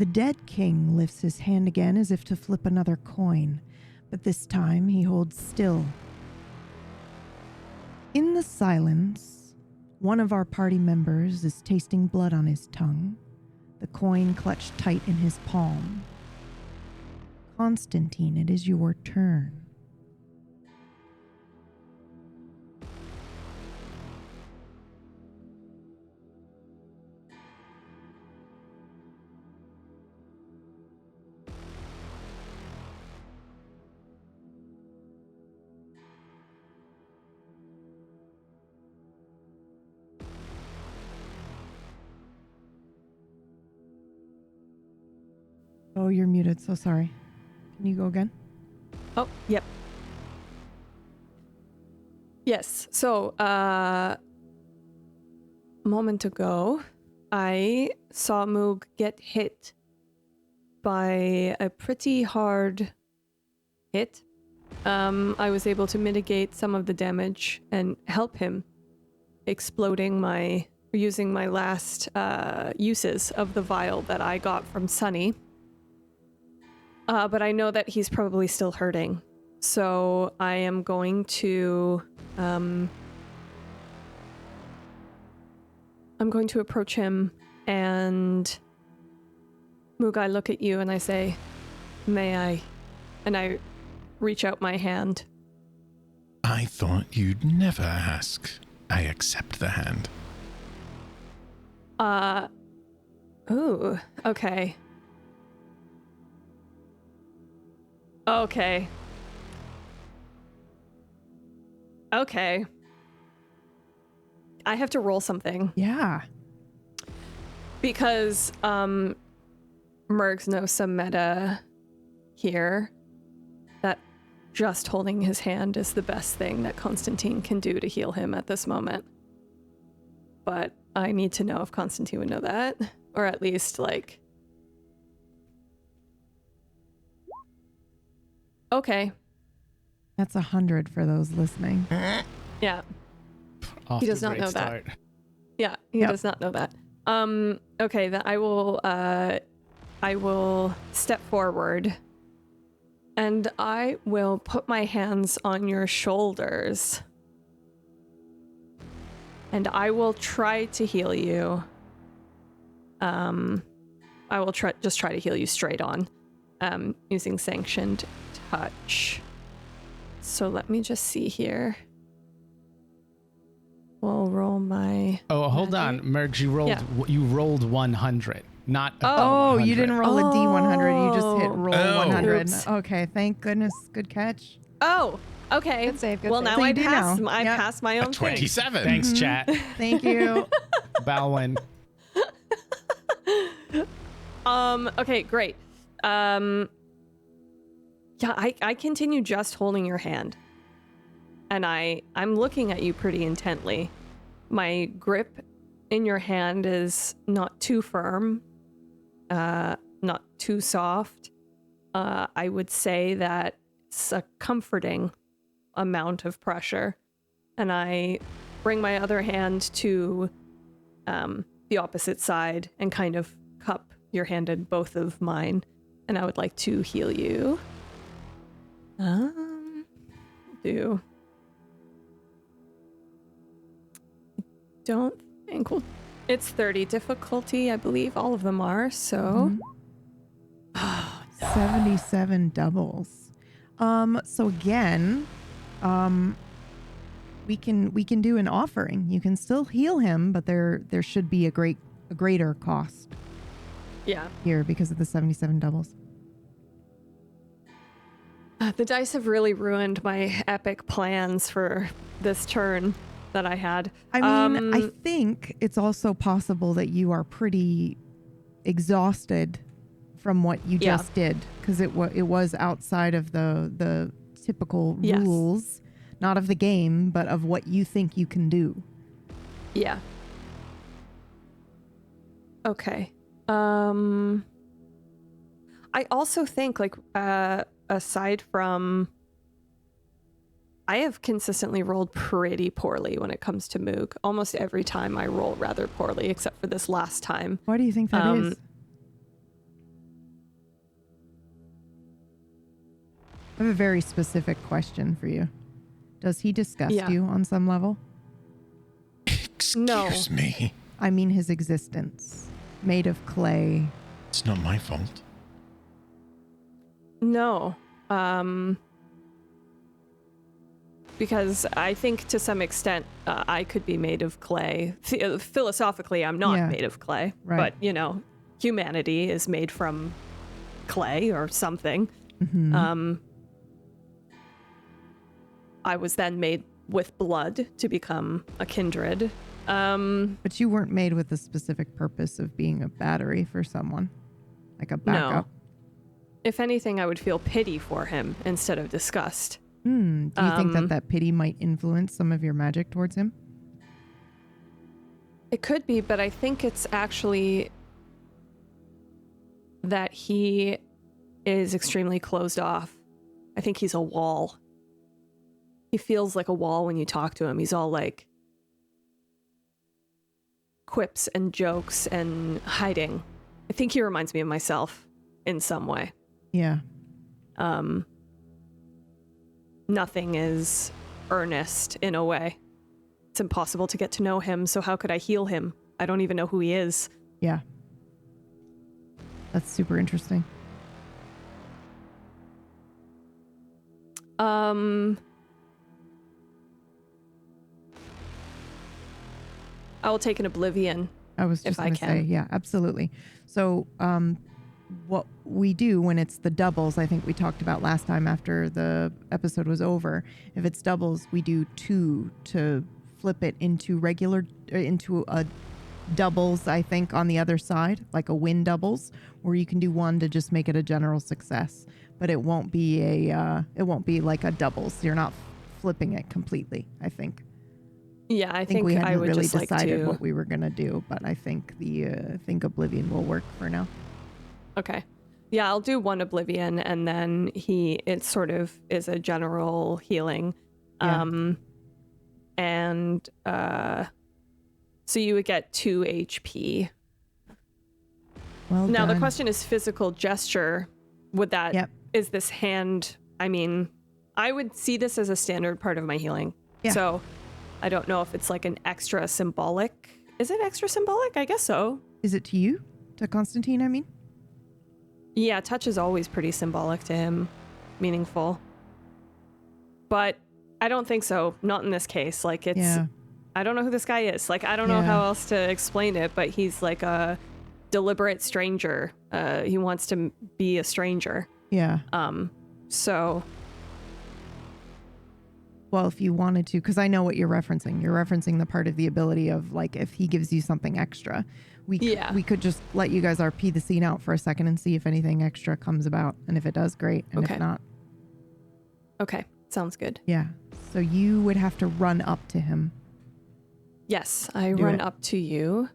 The dead king lifts his hand again as if to flip another coin, but this time he holds still. In the silence, one of our party members is tasting blood on his tongue, the coin clutched tight in his palm. Constantine, it is your turn. Oh, you're muted, so sorry. Can you go again? Oh, yep. Yes, so, a moment ago, I saw Moog get hit by a pretty hard hit. I was able to mitigate some of the damage and help him using my last uses of the vial that I got from Sunny. But I know that he's probably still hurting. So I am going to approach him, and Moog, I look at you and I say, "May I?" And I reach out my hand. I thought you'd never ask. I accept the hand. Ooh, okay. Okay. Okay. I have to roll something. Yeah. Because, Mergs knows some meta here that just holding his hand is the best thing that Constantine can do to heal him at this moment. But I need to know if Constantine would know that. Or at least, like... Okay. That's 100 for those listening. Yeah. He does not know that. Yeah, he does not know that. Okay, then I will step forward and I will put my hands on your shoulders. And I will try to heal you. I will try to heal you straight on, using sanctioned touch. So let me just see here. We'll roll my... Oh, hold on. Mergs, you rolled 100. Not a Oh, 100. you didn't roll a D100. You just hit roll Oh. 100. Oops. Okay, thank goodness. Good catch. Oh, okay. Good save, good well, save. now So you I do pass. know. I Yep. pass my own thing. 27. Thanks, chat. Thank you. Balwin. Okay, great. Yeah, I continue just holding your hand. And I'm looking at you pretty intently. My grip in your hand is not too firm, not too soft. I would say that it's a comforting amount of pressure. And I bring my other hand to the opposite side and kind of cup your hand in both of mine. And I would like to heal you. Don't think it's 30 difficulty, I believe all of them are, so 77 doubles. So again, we can do an offering. You can still heal him, but there should be a greater cost. Yeah. Here because of the 77 doubles. The dice have really ruined my epic plans for this turn that I had. I mean, I think it's also possible that you are pretty exhausted from what you just did, because it was outside of the typical rules, not of the game, but of what you think you can do. Yeah. Okay. I also think, like, aside from, I have consistently rolled pretty poorly when it comes to Moog. Almost every time I roll rather poorly, except for this last time. Why do you think that is? I have a very specific question for you. Does he disgust you on some level? Excuse me. I mean his existence. Made of clay. It's not my fault. No. Because I think to some extent I could be made of clay. Philosophically, I'm not made of clay. Right. But, humanity is made from clay or something. Mm-hmm. I was then made with blood to become a kindred. But you weren't made with the specific purpose of being a battery for someone. Like a backup. No. If anything, I would feel pity for him instead of disgust. Do you think that pity might influence some of your magic towards him? It could be, but I think it's actually that he is extremely closed off. I think he's a wall. He feels like a wall when you talk to him. He's all like quips and jokes and hiding. I think he reminds me of myself in some way. Yeah. Nothing is earnest in a way. It's impossible to get to know him, so how could I heal him? I don't even know who he is. Yeah. That's super interesting. I will take an oblivion. I was just going to say, yeah, absolutely. So, what we do when it's the doubles, I think we talked about last time after the episode was over. If it's doubles, we do 2 to flip it into into a doubles, I think, on the other side, like a win doubles, or you can do 1 to just make it a general success. But it won't be like a doubles. You're not flipping it completely, I think. Yeah, I think we hadn't I would really just decided like to... what we were gonna do, but I think Oblivion will work for now. Okay. Yeah, I'll do 1 oblivion, and then it sort of is a general healing. Yeah. So you would get 2 HP. Well Now done. the question is physical gesture. Would that... Yep. Is this hand... I mean, I would see this as a standard part of my healing. Yeah. So I don't know if it's like an extra symbolic... Is it extra symbolic? I guess so. Is it to you? To Constantine, I mean? Yeah, touch is always pretty symbolic to him. Meaningful. But I don't think so. Not in this case. Like, it's... Yeah. I don't know who this guy is. Like, I don't know how else to explain it, but he's like a deliberate stranger. He wants to be a stranger. Yeah. So... Well, if you wanted to, because I know what you're referencing. You're referencing the part of the ability of, like, if he gives you something extra. We could just let you guys RP the scene out for a second and see if anything extra comes about. And if it does, great. And if not... Okay, sounds good. Yeah. So you would have to run up to him. Yes, I run up to you.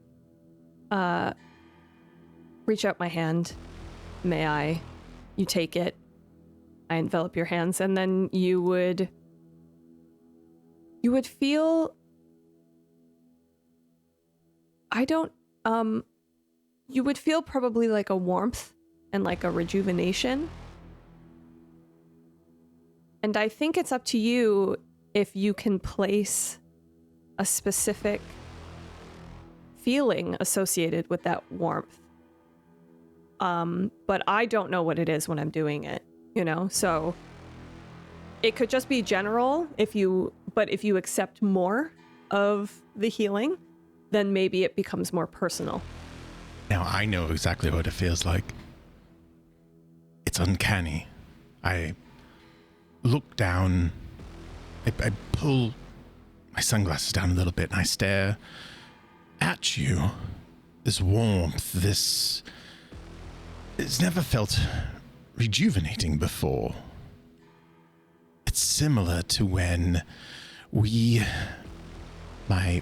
Reach out my hand. May I? You take it. I envelop your hands, and then you would feel... you would feel probably like a warmth and like a rejuvenation. And I think it's up to you if you can place a specific feeling associated with that warmth. But I don't know what it is when I'm doing it, so it could just be general but if you accept more of the healing, then maybe it becomes more personal. Now I know exactly what it feels like. It's uncanny. I look down, I pull my sunglasses down a little bit and I stare at you. This warmth, it's never felt rejuvenating before. It's similar to when my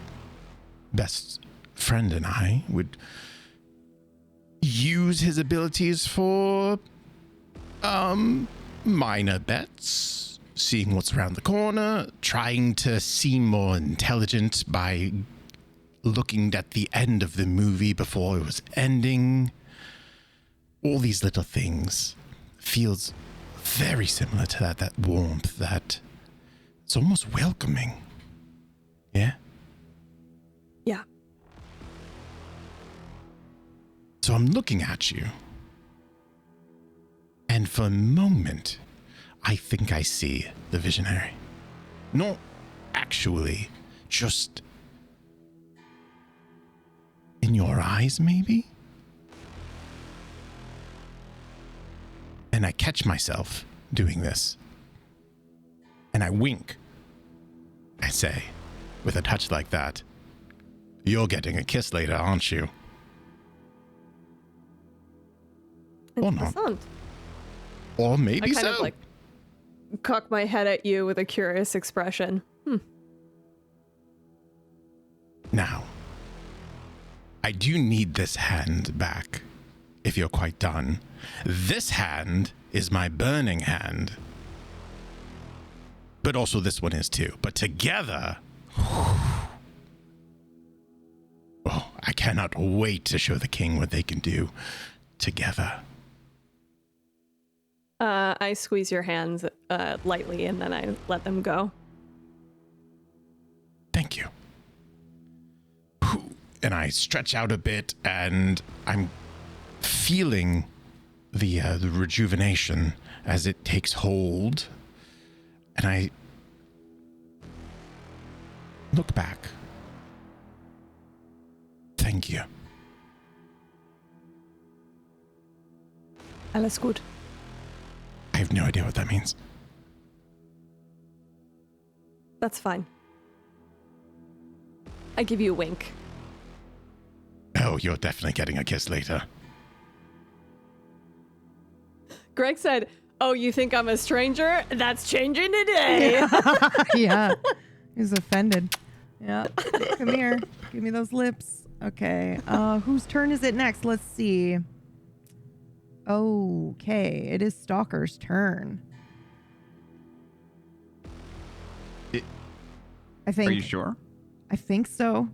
best friend and I would use his abilities for minor bets, seeing what's around the corner, trying to seem more intelligent by looking at the end of the movie before it was ending. All these little things feels very similar to that warmth, that it's almost welcoming. Yeah? Yeah. So I'm looking at you, and for a moment, I think I see the visionary. Not actually, just in your eyes, maybe? And I catch myself doing this. And I wink. I say, with a touch like that, "You're getting a kiss later, aren't you?" Or not. Interessant. Or maybe I kind so. of like cock my head at you with a curious expression. Now, I do need this hand back, if you're quite done. This hand is my burning hand. But also this one is too. But together... Oh, I cannot wait to show the king what they can do together. I squeeze your hands lightly and then I let them go. Thank you. And I stretch out a bit, and I'm feeling the rejuvenation as it takes hold. And I look back. Thank you. Alles gut. I have no idea what that means. That's fine. I give you a wink. Oh, you're definitely getting a kiss later. Greg said, "Oh, you think I'm a stranger? That's changing today." Yeah. He's offended. Yeah. Come here. Give me those lips. Okay. Whose turn is it next? Let's see. Okay. It is Stalker's turn. I think. Are you sure? I think so.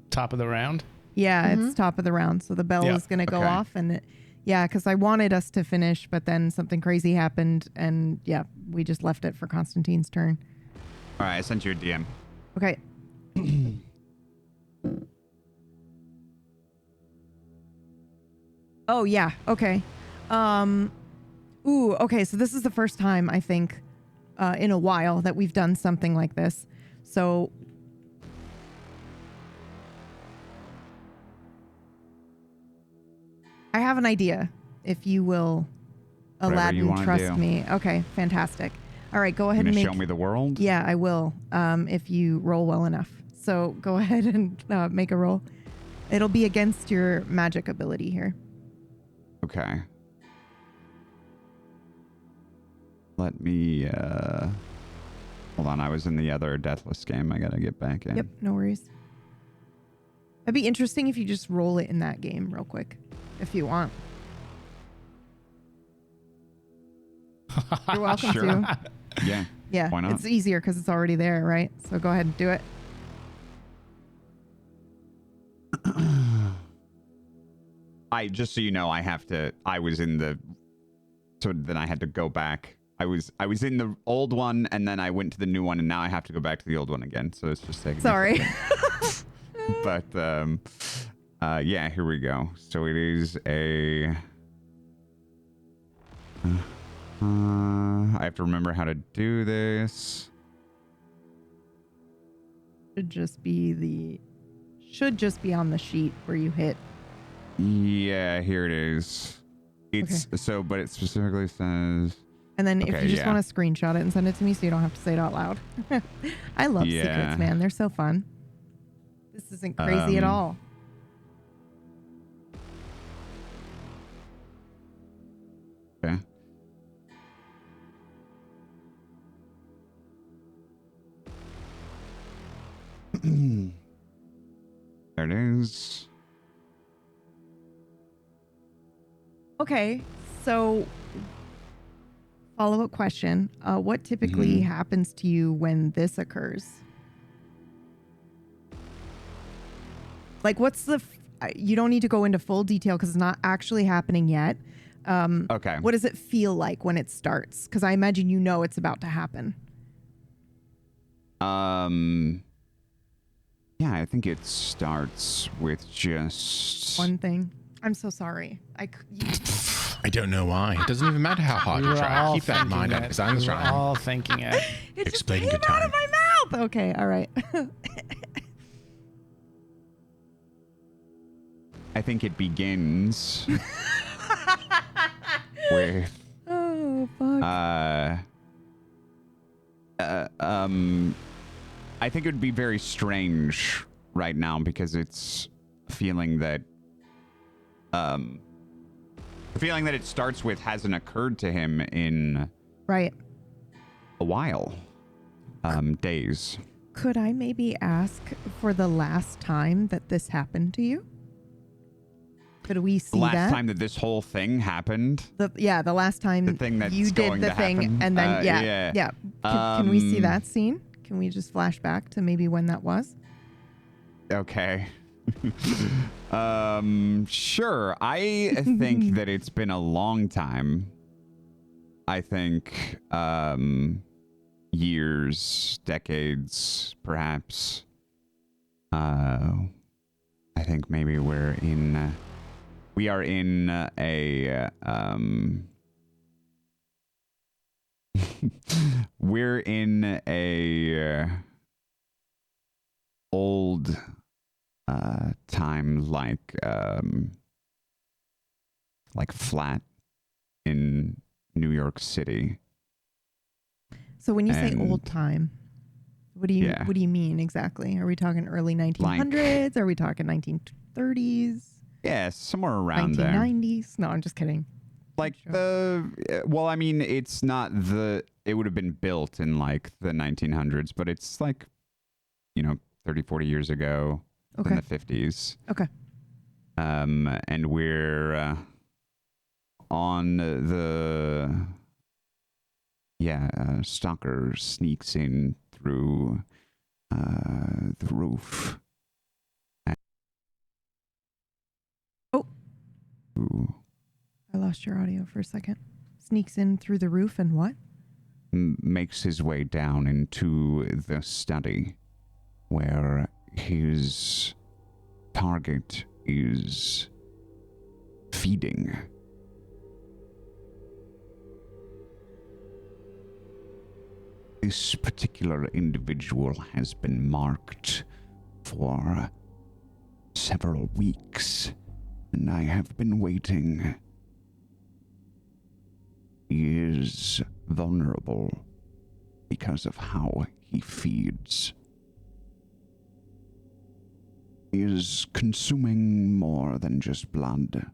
Top of the round. Yeah, it's top of the round. So the bell Yeah, is going to go okay. off. And yeah, because I wanted us to finish, but then something crazy happened. And yeah, we just left it for Constantine's turn. All right, I sent you a DM. Okay. Oh, yeah. Okay. Okay. So this is the first time, I think, in a while that we've done something like this. So I have an idea, if you will, Whatever you Aladdin, wanna trust do. me. Okay, fantastic. All right, go ahead You and gonna make... show me the world? Yeah, I will, if you roll well enough. So go ahead and make a roll. It'll be against your magic ability here. Okay. Let me, hold on, I was in the other Deathless game. I gotta get back in. Yep, no worries. It'd be interesting if you just roll it in that game real quick, if you want. You're welcome Sure. to. Yeah. Yeah, Why not? it's easier because it's already there, right? So go ahead and do it. Just so you know, I was in the, so then I had to go back. I was in the old one and then I went to the new one and now I have to go back to the old one again. So it's just taking me Sorry. a second. But, yeah, here we go. So it is a, I have to remember how to do this. Should just be on the sheet where you hit. Yeah, here it is. It's so, but it specifically says. And then if Okay, you just yeah. want to screenshot it and send it to me so you don't have to say it out loud. I love Yeah. secrets, man. They're so fun. This isn't crazy at all. Okay. There it is. Okay, so follow-up question. What typically happens to you when this occurs? Like, what's the... you don't need to go into full detail because it's not actually happening yet. Okay. What does it feel like when it starts? Because I imagine you know it's about to happen. Yeah, I think it starts with just One thing. I'm so sorry. I don't know why. It doesn't even matter how hard you try. Keep that in mind, because I'm We were trying. all thinking it. It just Explain came good out time. of my mouth. Okay, all right. I think it begins with Oh fuck. I think it would be very strange right now because it's a feeling that the feeling that it starts with hasn't occurred to him in Right. a while. Days. Could I maybe ask for the last time that this happened to you? Could we see The last that? time that this whole thing happened. The last time The thing that's you did going the to thing, happen. and then Yeah. Can we see that scene? Can we just flash back to maybe when that was? Okay. Sure. I think that it's been a long time. I think years, decades, perhaps. I think maybe we are in a we're in a old time like flat in New York City. So when you say And- old time, what do you mean exactly? Are we talking early 1900s? Are we talking 1930s? Yeah, somewhere around there. 1990s? No, I'm just kidding. Like Sure. well, I mean, it's not it would have been built in like the 1900s, but it's like, 30, 40 years ago in Okay. the 50s. Okay. And we're on the stalker sneaks in through the roof. Oh. Ooh. I lost your audio for a second. Sneaks in through the roof and what? Makes his way down into the study where his target is feeding. This particular individual has been marked for several weeks, and I have been waiting. He is vulnerable because of how he feeds. He is consuming more than just blood.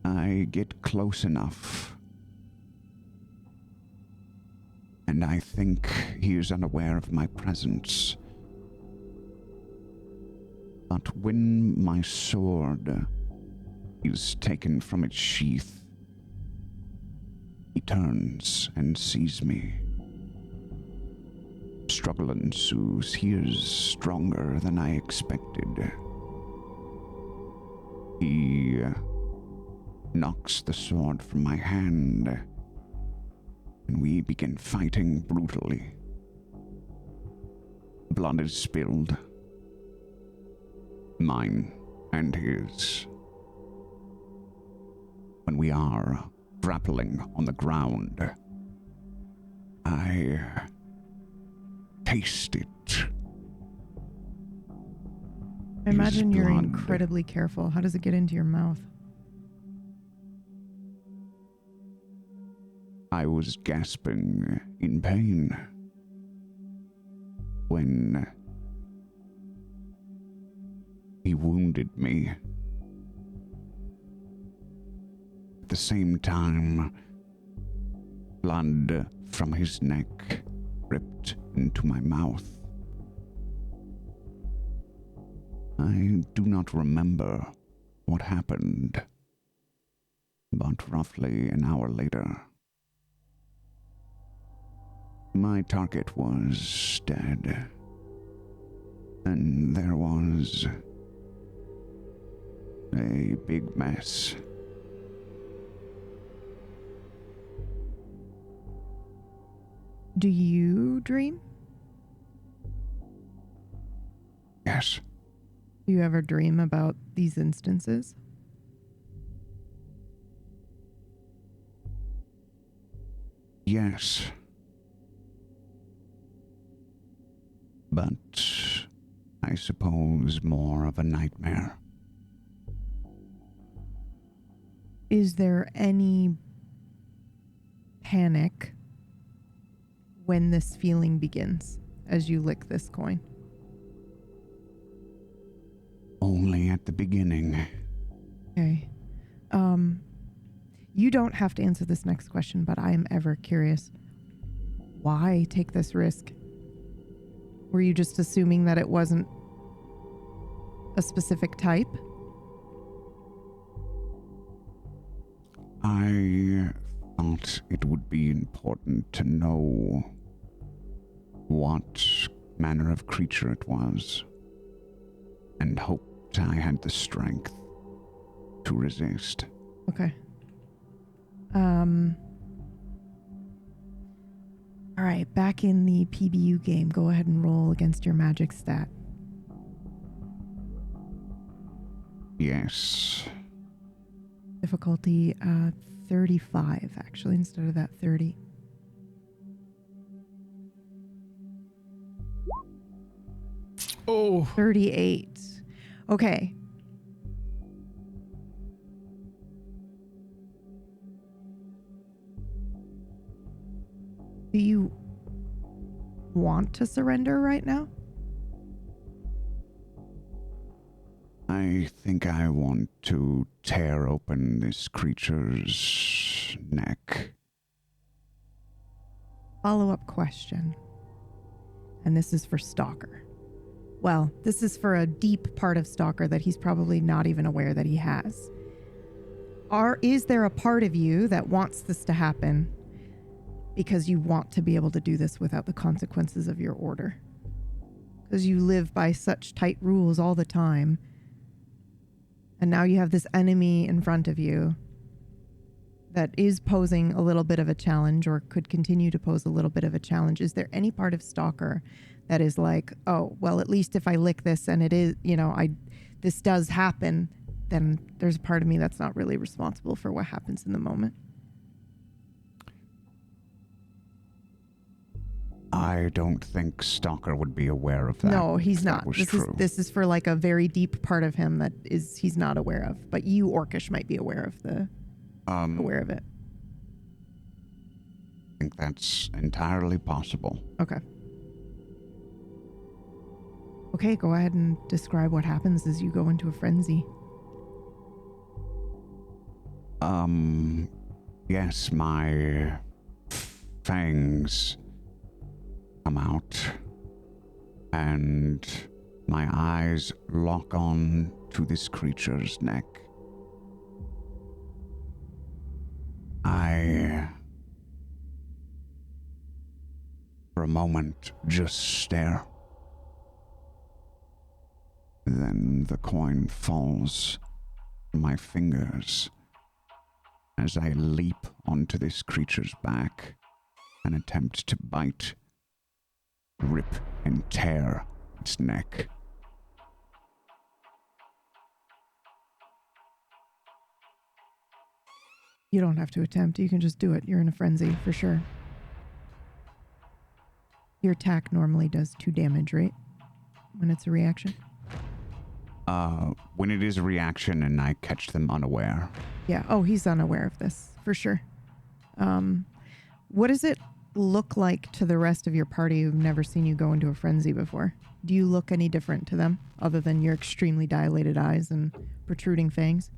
I get close enough, and I think he is unaware of my presence. But when my sword is taken from its sheath, he turns and sees me. Struggle ensues. He is stronger than I expected. He knocks the sword from my hand, and we begin fighting brutally. Blood is spilled. Mine and his. When we are grappling on the ground, I taste it. I imagine you're blood. incredibly careful. How does it get into your mouth? I was gasping in pain when he wounded me. At the same time, blood from his neck dripped into my mouth. I do not remember what happened, but roughly an hour later, my target was dead, and there was a big mess. Do you dream? Yes. Do you ever dream about these instances? Yes. But I suppose more of a nightmare. Is there any panic when this feeling begins as you lick this coin? Only at the beginning. Okay. You don't have to answer this next question, but I am ever curious. Why take this risk? Were you just assuming that it wasn't a specific type? I thought it would be important to know what manner of creature it was, and hoped I had the strength to resist. Okay. All right, back in the PBU game, go ahead and roll against your magic stat. Yes. Difficulty 35, actually, instead of that 30. Oh. 38. Okay. Do you want to surrender right now? I think I want to tear open this creature's neck. Follow-up question. And this is for Stalker. Well, this is for a deep part of Stalker that he's probably not even aware that he has. Is there a part of you that wants this to happen because you want to be able to do this without the consequences of your order? Because you live by such tight rules all the time. And now you have this enemy in front of you that is posing a little bit of a challenge or could continue to pose a little bit of a challenge. Is there any part of Stalker that is like, oh, well, at least if I lick this and it is, this does happen, then there's a part of me that's not really responsible for what happens in the moment? I don't think Stalker would be aware of that. No, he's not. True. This is for like a very deep part of him that he's not aware of. But you, Orcish, might be aware of it. I think that's entirely possible. Okay. Okay, go ahead and describe what happens as you go into a frenzy. Yes, my fangs come out, and my eyes lock on to this creature's neck. I, for a moment, just stare. Then the coin falls from my fingers as I leap onto this creature's back and attempt to bite, rip, and tear its neck. You don't have to attempt. You can just do it. You're in a frenzy, for sure. Your attack normally does 2 damage, right? When it's a reaction? When it is a reaction and I catch them unaware. Yeah. Oh, he's unaware of this, for sure. What does it look like to the rest of your party who've never seen you go into a frenzy before? Do you look any different to them, other than your extremely dilated eyes and protruding fangs?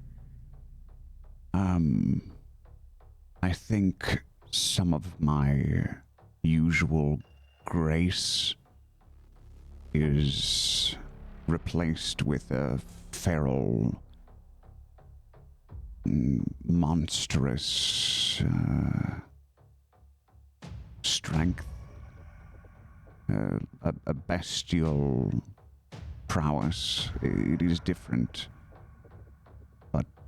I think some of my usual grace is replaced with a feral, monstrous strength, a bestial prowess. It is different.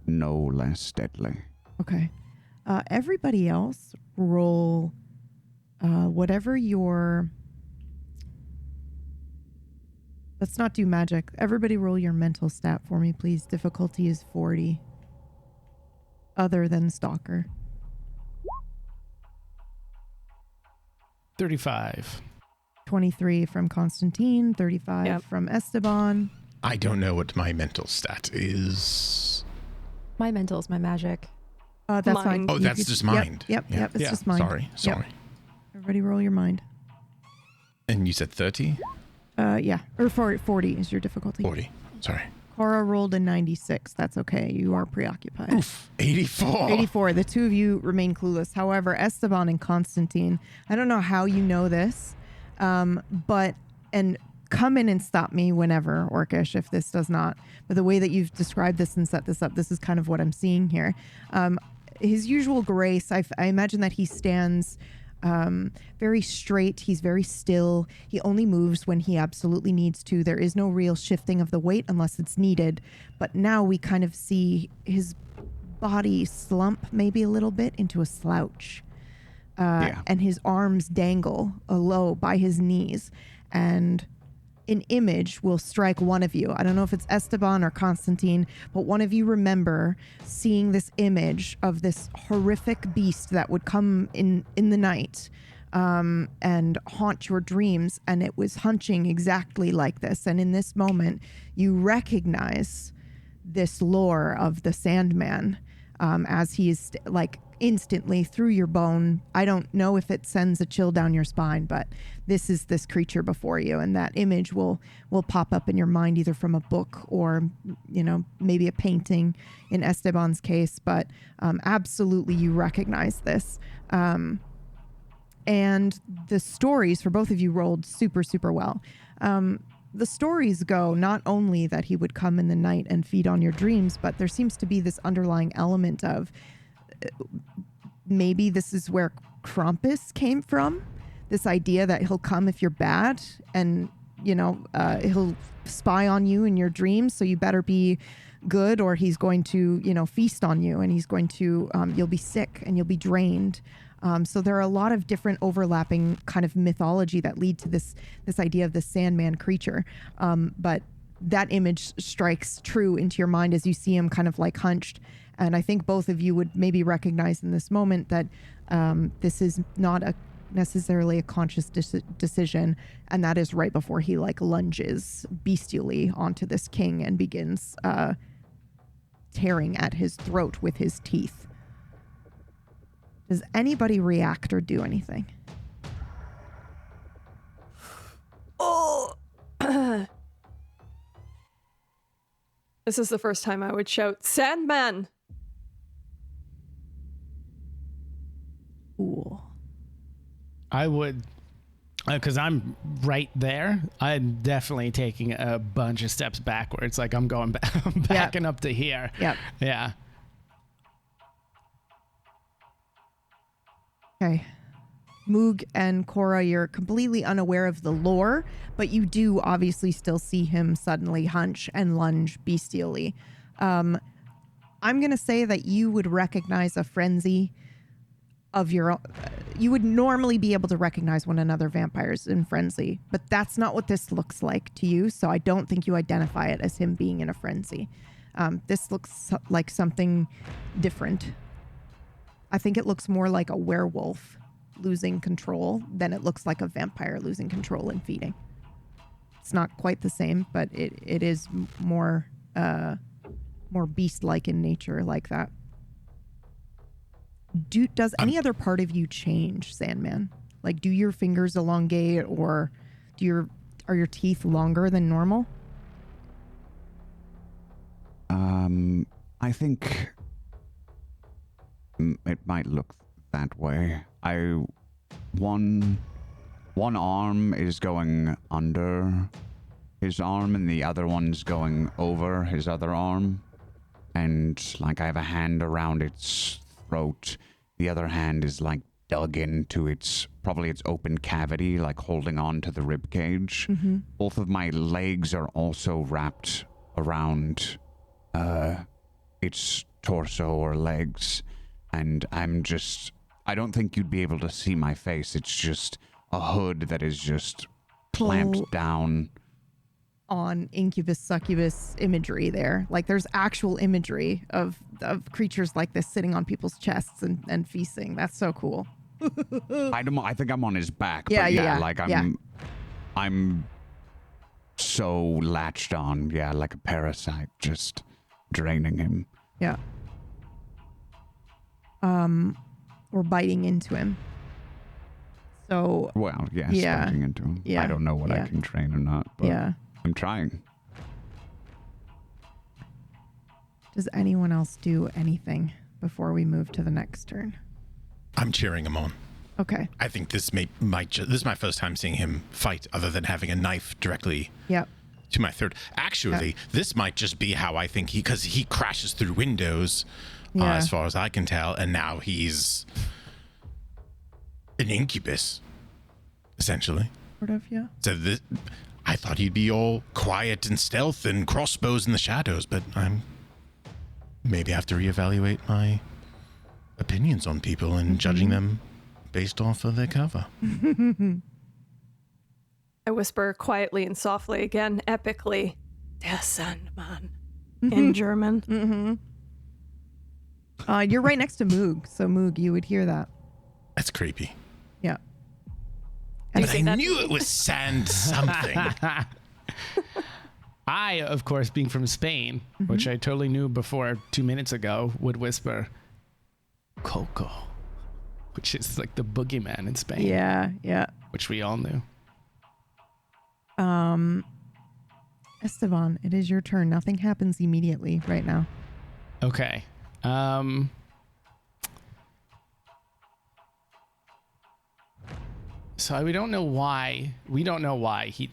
no less deadly. Okay. Everybody else roll whatever your... Let's not do magic. Everybody roll your mental stat for me, please. Difficulty is 40. Other than Stalker. 35. 23 from Constantine. 35 from Esteban. I don't know what my mental stat is. My mental is my magic. That's Mind. fine. Oh, that's just mind. Yep. It's just mind. Sorry. Yep. Everybody roll your mind. And you said 30? Yeah. Or 40 is your difficulty. 40. Sorry. Cora rolled a 96. That's okay. You are preoccupied. Oof. 84. 84. The two of you remain clueless. However, Esteban and Constantine, I don't know how you know this, but come in and stop me whenever, Orcish, if this does not. But the way that you've described this and set this up, this is kind of what I'm seeing here. His usual grace, I imagine that he stands very straight. He's very still. He only moves when he absolutely needs to. There is no real shifting of the weight unless it's needed. But now we kind of see his body slump maybe a little bit into a slouch. And his arms dangle low by his knees. And an image will strike one of you. I don't know if it's Esteban or Constantine, but one of you remember seeing this image of this horrific beast that would come in the night and haunt your dreams. And it was hunching exactly like this. And in this moment, you recognize this lore of the Sandman as he is instantly through your bone. I don't know if it sends a chill down your spine, but this is this creature before you, and that image will pop up in your mind either from a book or, maybe a painting in Esteban's case, but absolutely you recognize this. And the stories for both of you rolled super, super well. The stories go not only that he would come in the night and feed on your dreams, but there seems to be this underlying element of maybe this is where Krampus came from. This idea that he'll come if you're bad and, he'll spy on you in your dreams. So you better be good or he's going to, feast on you and he's going to, you'll be sick and you'll be drained. So there are a lot of different overlapping kind of mythology that lead to this idea of the Sandman creature. But that image strikes true into your mind as you see him kind of hunched. And I think both of you would maybe recognize in this moment that this is not necessarily a conscious decision. And that is right before he lunges bestially onto this king and begins tearing at his throat with his teeth. Does anybody react or do anything? Oh! This is the first time I would shout, Sandman! Cool. I would, because I'm right there. I'm definitely taking a bunch of steps backwards. I'm going backing up to here. Yep. Yeah. Okay. Moog and Cora, you're completely unaware of the lore, but you do obviously still see him suddenly hunch and lunge bestially. I'm going to say that you would recognize a frenzy of your own. You would normally be able to recognize when another vampire is in frenzy, but that's not what this looks like to you, so I don't think you identify it as him being in a frenzy. This looks like something different. I think it looks more like a werewolf losing control than it looks like a vampire losing control and feeding. It's not quite the same, but it is more beast-like in nature like that. Does any other part of you change, Sandman? Do your fingers elongate, or are your teeth longer than normal? I think it might look that way. One arm is going under his arm and the other one's going over his other arm. And I have a hand around its throat. The other hand is dug into its open cavity, holding on to the rib cage. Mm-hmm. Both of my legs are also wrapped around its torso or legs, and I don't think you'd be able to see my face. It's just a hood that is just clamped down. On incubus succubus imagery there. Like there's actual imagery of creatures like this sitting on people's chests and feasting. That's so cool. I think I'm on his back. Yeah, but yeah. Like I'm so latched on, like a parasite, just draining him. Yeah. Or biting into him. So spiking into him. Yeah. I don't know what I can train or not, but I'm trying. Does anyone else do anything before we move to the next turn? I'm cheering him on. Okay. I think this this is my first time seeing him fight other than having a knife directly to my throat. Actually, this might just be how I think because he crashes through windows as far as I can tell, and now he's an incubus, essentially. Sort of, yeah. So I thought he'd be all quiet and stealth and crossbows in the shadows, but I'm maybe have to reevaluate my opinions on people and judging them based off of their cover. I whisper quietly and softly again, epically, "Der Sandmann," in German. You're right next to Moog, so Moog, you would hear that. That's creepy. Yeah. And I knew it was sand something. I, of course, being from Spain, which I totally knew before 2 minutes ago, would whisper, Coco, which is like the boogeyman in Spain. Yeah. Which we all knew. Esteban, it is your turn. Nothing happens immediately right now. Okay. So we don't know why he,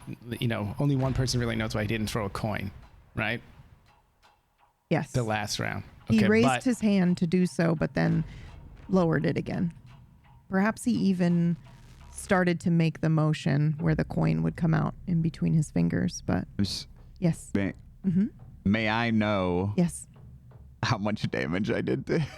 only one person really knows why he didn't throw a coin, right? Yes. The last round. He raised his hand to do so, but then lowered it again. Perhaps he even started to make the motion where the coin would come out in between his fingers, but yes. May I know how much damage I did to him?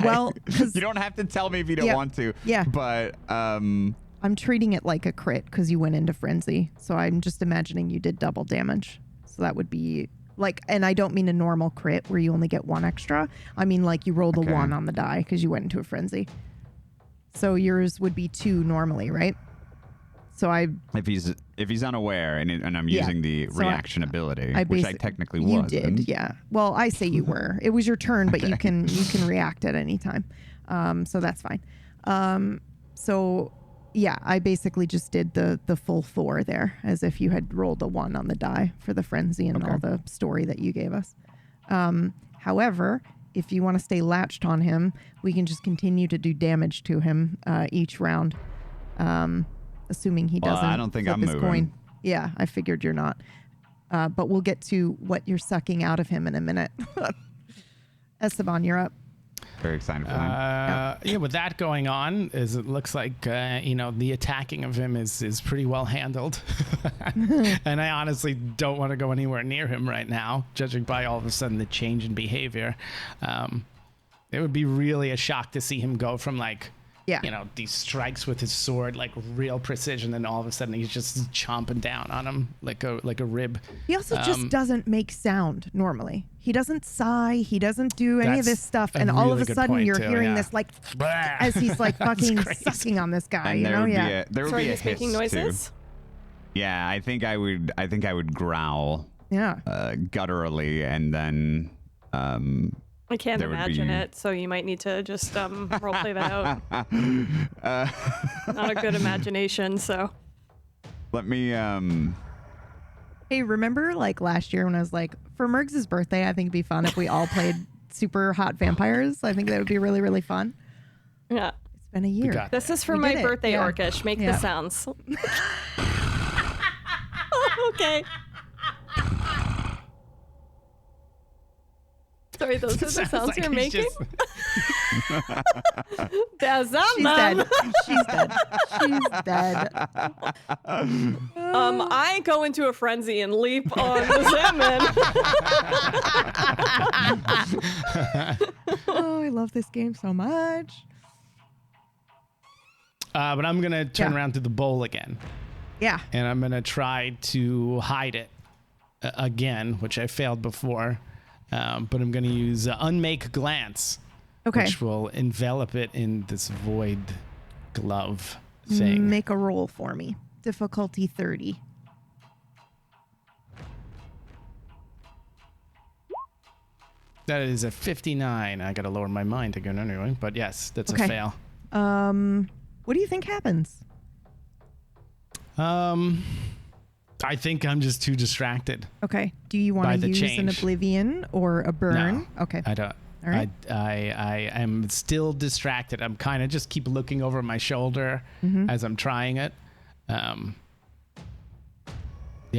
Well, you don't have to tell me if you don't want to. Yeah. But I'm treating it like a crit because you went into frenzy. So I'm just imagining you did double damage. So that would be like, and I don't mean a normal crit where you only get one extra. I mean like you rolled a 1 on the die because you went into a frenzy. So yours would be 2 normally, right? So if he's unaware and I'm using the reaction ability, which I technically was. You did, yeah. Well, I say you were. It was your turn, but you can react at any time. So that's fine. So yeah, I basically just did the full 4 there, as if you had rolled a 1 on the die for the frenzy and all the story that you gave us. However, if you want to stay latched on him, we can just continue to do damage to him each round. Assuming he doesn't. I don't think flip I'm his moving. coin. Yeah, I figured you're not. But we'll get to what you're sucking out of him in a minute. Esteban, you're up. Very excited for that. With that going on, it looks like the attacking of him is pretty well handled, and I honestly don't want to go anywhere near him right now, judging by all of a sudden the change in behavior. It would be really a shock to see him go from these strikes with his sword, like real precision, and all of a sudden he's just chomping down on him like a rib. He also just doesn't make sound normally. He doesn't sigh. He doesn't do any of this stuff. And all of a sudden you're hearing this as he's like fucking sucking on this guy. And there would be a he's making noises. Too. Yeah, I think I would growl. Yeah. Gutturally, and then. I can't imagine it, so you might need to just roleplay that out. Not a good imagination, so. Let me. Hey, remember last year when I was like, for Mirggles' birthday, I think it'd be fun if we all played super hot vampires. I think that would be really, really fun. Yeah. It's been a year. This is for my birthday, Orcish. Make the sounds. Okay. Sorry, those are the sounds you're making? She's dead. She's dead. She's dead. I go into a frenzy and leap on the salmon. Oh, I love this game so much. But I'm going to turn around to the bowl again. Yeah. And I'm going to try to hide it again, which I failed before. But I'm going to use Unmake Glance, which will envelop it in this void glove thing. Make a roll for me. Difficulty 30. That is a 59. I got to lower my mind again anyway. But yes, that's a fail. What do you think happens? I think I'm just too distracted. Okay. Do you want to use an oblivion or a burn? No, okay. I don't. All right. I am still distracted. I'm kind of just keep looking over my shoulder as I'm trying it. Yeah,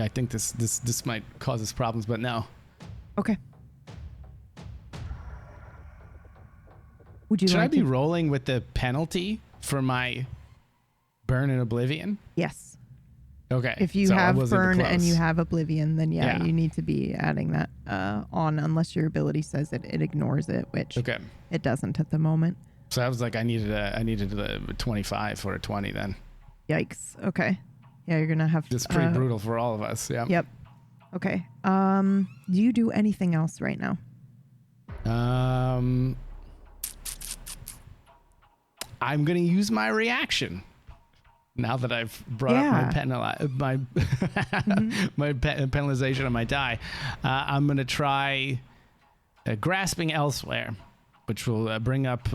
I think this might cause us problems, but no. Okay. Would you Should like I be rolling with the penalty for my burn and oblivion? Yes. Okay. If you have burn and you have oblivion, then you need to be adding that on, unless your ability says it ignores it, which it doesn't at the moment. So I was like, I needed a 25 or a 20 then. Yikes. Okay. Yeah, you're gonna have. It's pretty brutal for all of us. Yeah. Yep. Okay. Do you do anything else right now? I'm gonna use my reaction. Now that I've brought up my penalization on my die, I'm going to try grasping elsewhere, which will bring up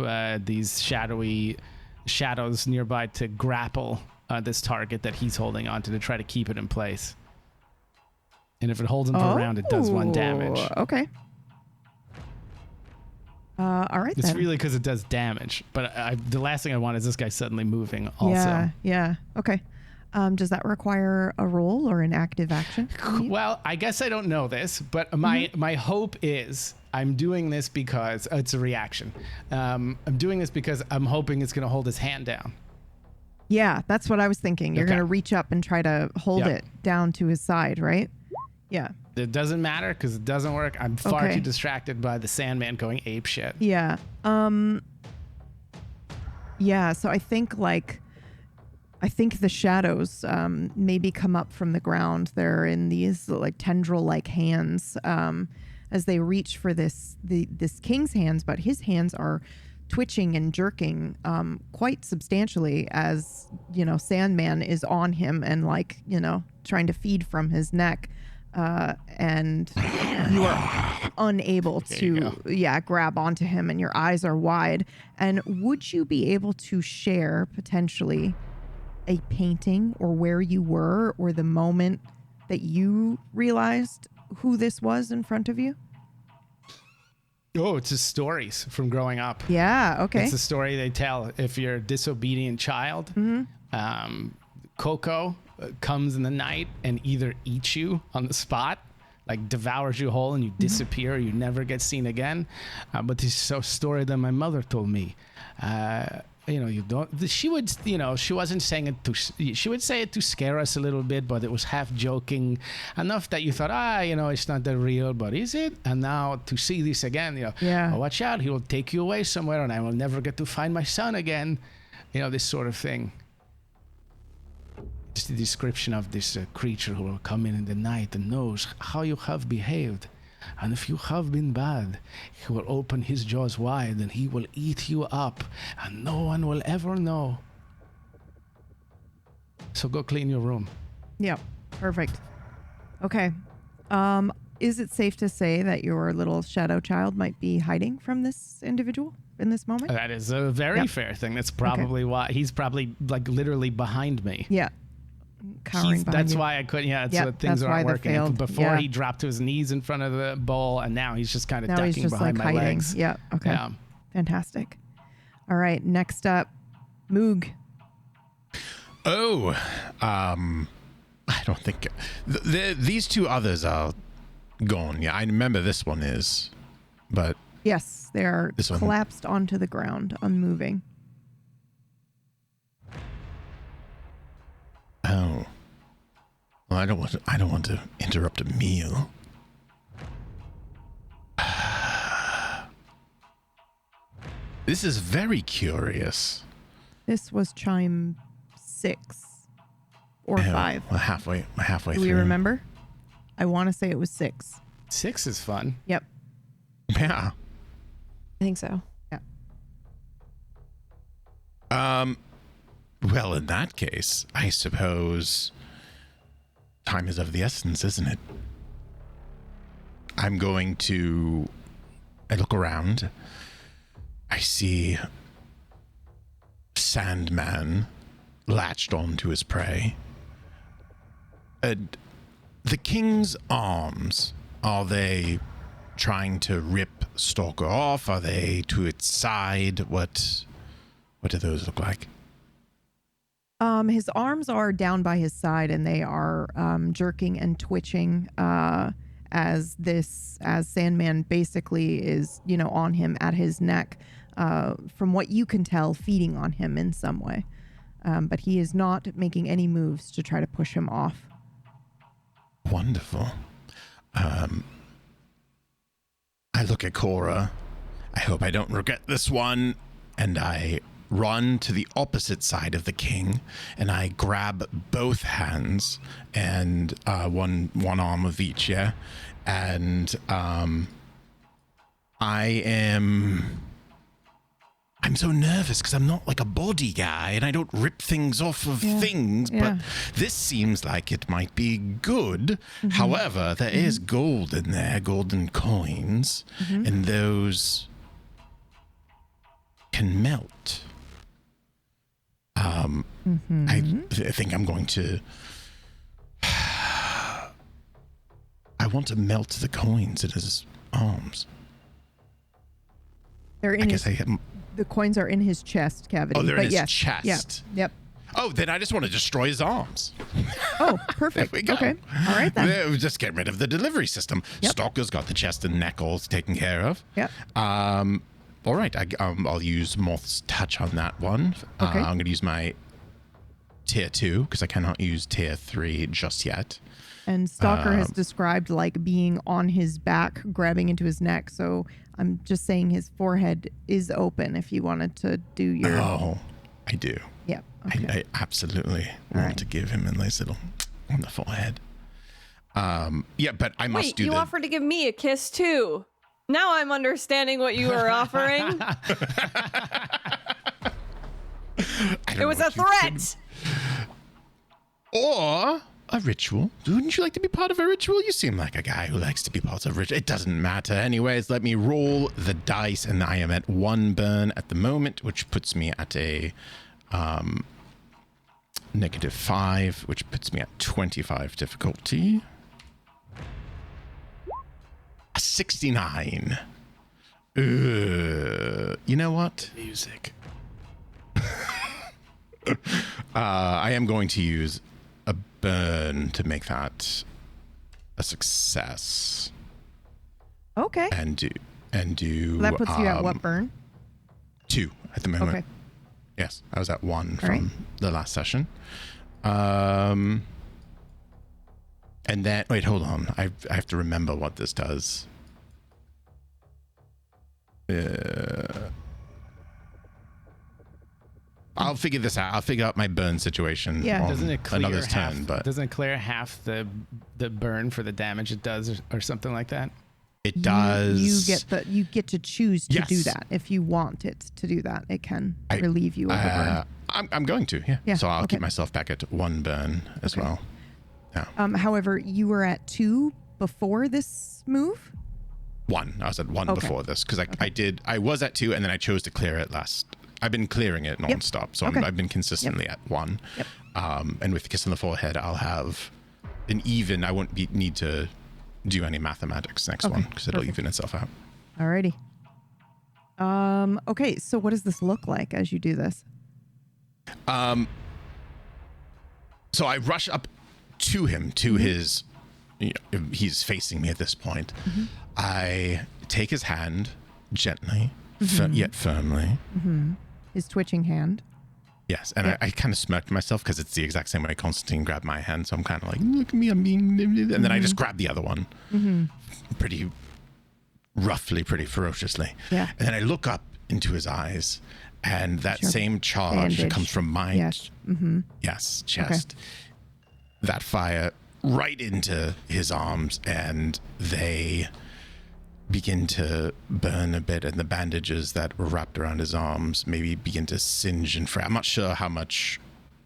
these shadows nearby to grapple this target that he's holding onto to try to keep it in place. And if it holds him for a round, it does 1 damage. Okay. All right. It's really because it does damage, but the last thing I want is this guy suddenly moving also. Yeah. Okay. Does that require a roll or an active action? Well, I guess I don't know this, but my hope is I'm doing this because it's a reaction. I'm doing this because I'm hoping it's going to hold his hand down. Yeah, that's what I was thinking. You're going to reach up and try to hold it down to his side, right? Yeah. It doesn't matter because it doesn't work. I'm far too distracted by the Sandman going ape shit. Yeah. Yeah. So I think the shadows maybe come up from the ground. They're in these like tendril-like hands as they reach for this king's hands, but his hands are twitching and jerking quite substantially as Sandman is on him and trying to feed from his neck. And you are unable to grab onto him, and your eyes are wide. And would you be able to share potentially a painting or where you were or the moment that you realized who this was in front of you? Oh, it's just stories from growing up. Yeah, okay. It's a story they tell if you're a disobedient child. Coco comes in the night and either eats you on the spot, like devours you whole, and you disappear. You never get seen again. But this is a story that my mother told me. You don't. She would. She wasn't saying it to. She would say it to scare us a little bit, but it was half joking enough that you thought, it's not that real. But is it? And now to see this again, oh, watch out, he will take you away somewhere, and I will never get to find my son again. This sort of thing. It's the description of this creature who will come in the night and knows how you have behaved. And if you have been bad, he will open his jaws wide and he will eat you up. And no one will ever know. So go clean your room. Yeah, perfect. Okay. Is it safe to say that your little shadow child might be hiding from this individual in this moment? That is a very fair thing. That's probably why he's probably like literally behind me. Yeah. That's why I couldn't. So things aren't working. Before he dropped to his knees in front of the bowl, and now he's just kind of ducking behind my legs. Yeah. Okay. Yeah. Fantastic. All right. Next up, Moog. Oh, I don't think these two others are gone. Yeah, I remember this one is, but yes, they are collapsed onto the ground, unmoving. Oh. Well, I don't want to interrupt a meal. This is very curious. This was chime 6 or 5. We're halfway Do through. we remember? I want to say it was 6. 6 is fun. Yep. Yeah. I think so. Well, in that case, I suppose time is of the essence, isn't it? I'm going to... I look around. I see Sandman latched onto his prey. The king's arms, are they trying to rip Stalker off? Are they to its side? What do those look like? His arms are down by his side, and they are jerking and twitching as Sandman basically is, on him at his neck. From what you can tell, feeding on him in some way. But he is not making any moves to try to push him off. Wonderful. I look at Cora. I hope I don't regret this one. And I run to the opposite side of the king, and I grab both hands and one arm of each, yeah? And I'm so nervous because I'm not like a body guy and I don't rip things off of things, but this seems like it might be good. Mm-hmm. However, there is gold in there, golden coins, and those can melt. I think I'm going to... I want to melt the coins in his arms. They're in the coins are in his chest cavity. Oh, they're in his yes. chest. Yep. Oh, then I just want to destroy his arms. Oh, perfect. There we go. Okay. All right, then. Just get rid of the delivery system. Yep. Stalker's got the chest and neck all taken care of. Yep. All right. I'll use Moth's Touch on that one. Okay. I'm going to use my tier 2 because I cannot use tier 3 just yet. And Stalker has described like being on his back, grabbing into his neck. So I'm just saying his forehead is open if you wanted to do your... Oh, I do. Yep. Okay. I absolutely want to give him a nice little on the forehead. But I must Wait, do you offered to give me a kiss too. Now I'm understanding what you were offering. It was a threat. Or a ritual. Wouldn't you like to be part of a ritual? You seem like a guy who likes to be part of a ritual. It doesn't matter. Anyways, let me roll the dice, and I am at 1 burn at the moment, which puts me at a -5, which puts me at 25 difficulty. A 69. You know what? Music. I am going to use a burn to make that a success. Okay. And do. That puts you at what burn? 2 at the moment. Okay. Yes, I was at 1 All from the last session. And then wait, hold on. I have to remember what this does. I'll figure this out. I'll figure out my burn situation. Yeah. On Doesn't it clear another's half? turn, but Doesn't it clear half the burn for the damage it does, or something like that? it does. You get to choose to do Yes. that if you want it to do that. It can relieve you of a burn. I'm going to, yeah. Yeah, So I'll okay. keep myself back at 1 burn as well. Yeah. However, you were at 2 before this move. 1. I was at 1 Okay. before this because I was at 2 and then I chose to clear it last. I've been clearing it nonstop, so Okay. I've been consistently at 1. Yep. And with the kiss on the forehead, I'll have an even. I won't need to do any mathematics next one because it'll even itself out. Alrighty. Okay, so what does this look like as you do this? So I rush up to him, to his. He's facing me at this point. I take his hand gently, yet firmly. His twitching hand. Yes, and I kind of smirked myself because it's the exact same way Constantine grabbed my hand. So I'm kind of like, look at me, I'm being... And then I just grabbed the other one. Pretty roughly, pretty ferociously. Yeah. And then I look up into his eyes, and that same charge that comes from my... Yes. Yes, chest. That fire right into his arms, and they begin to burn a bit, and the bandages that were wrapped around his arms maybe begin to singe and fray. I'm not sure how much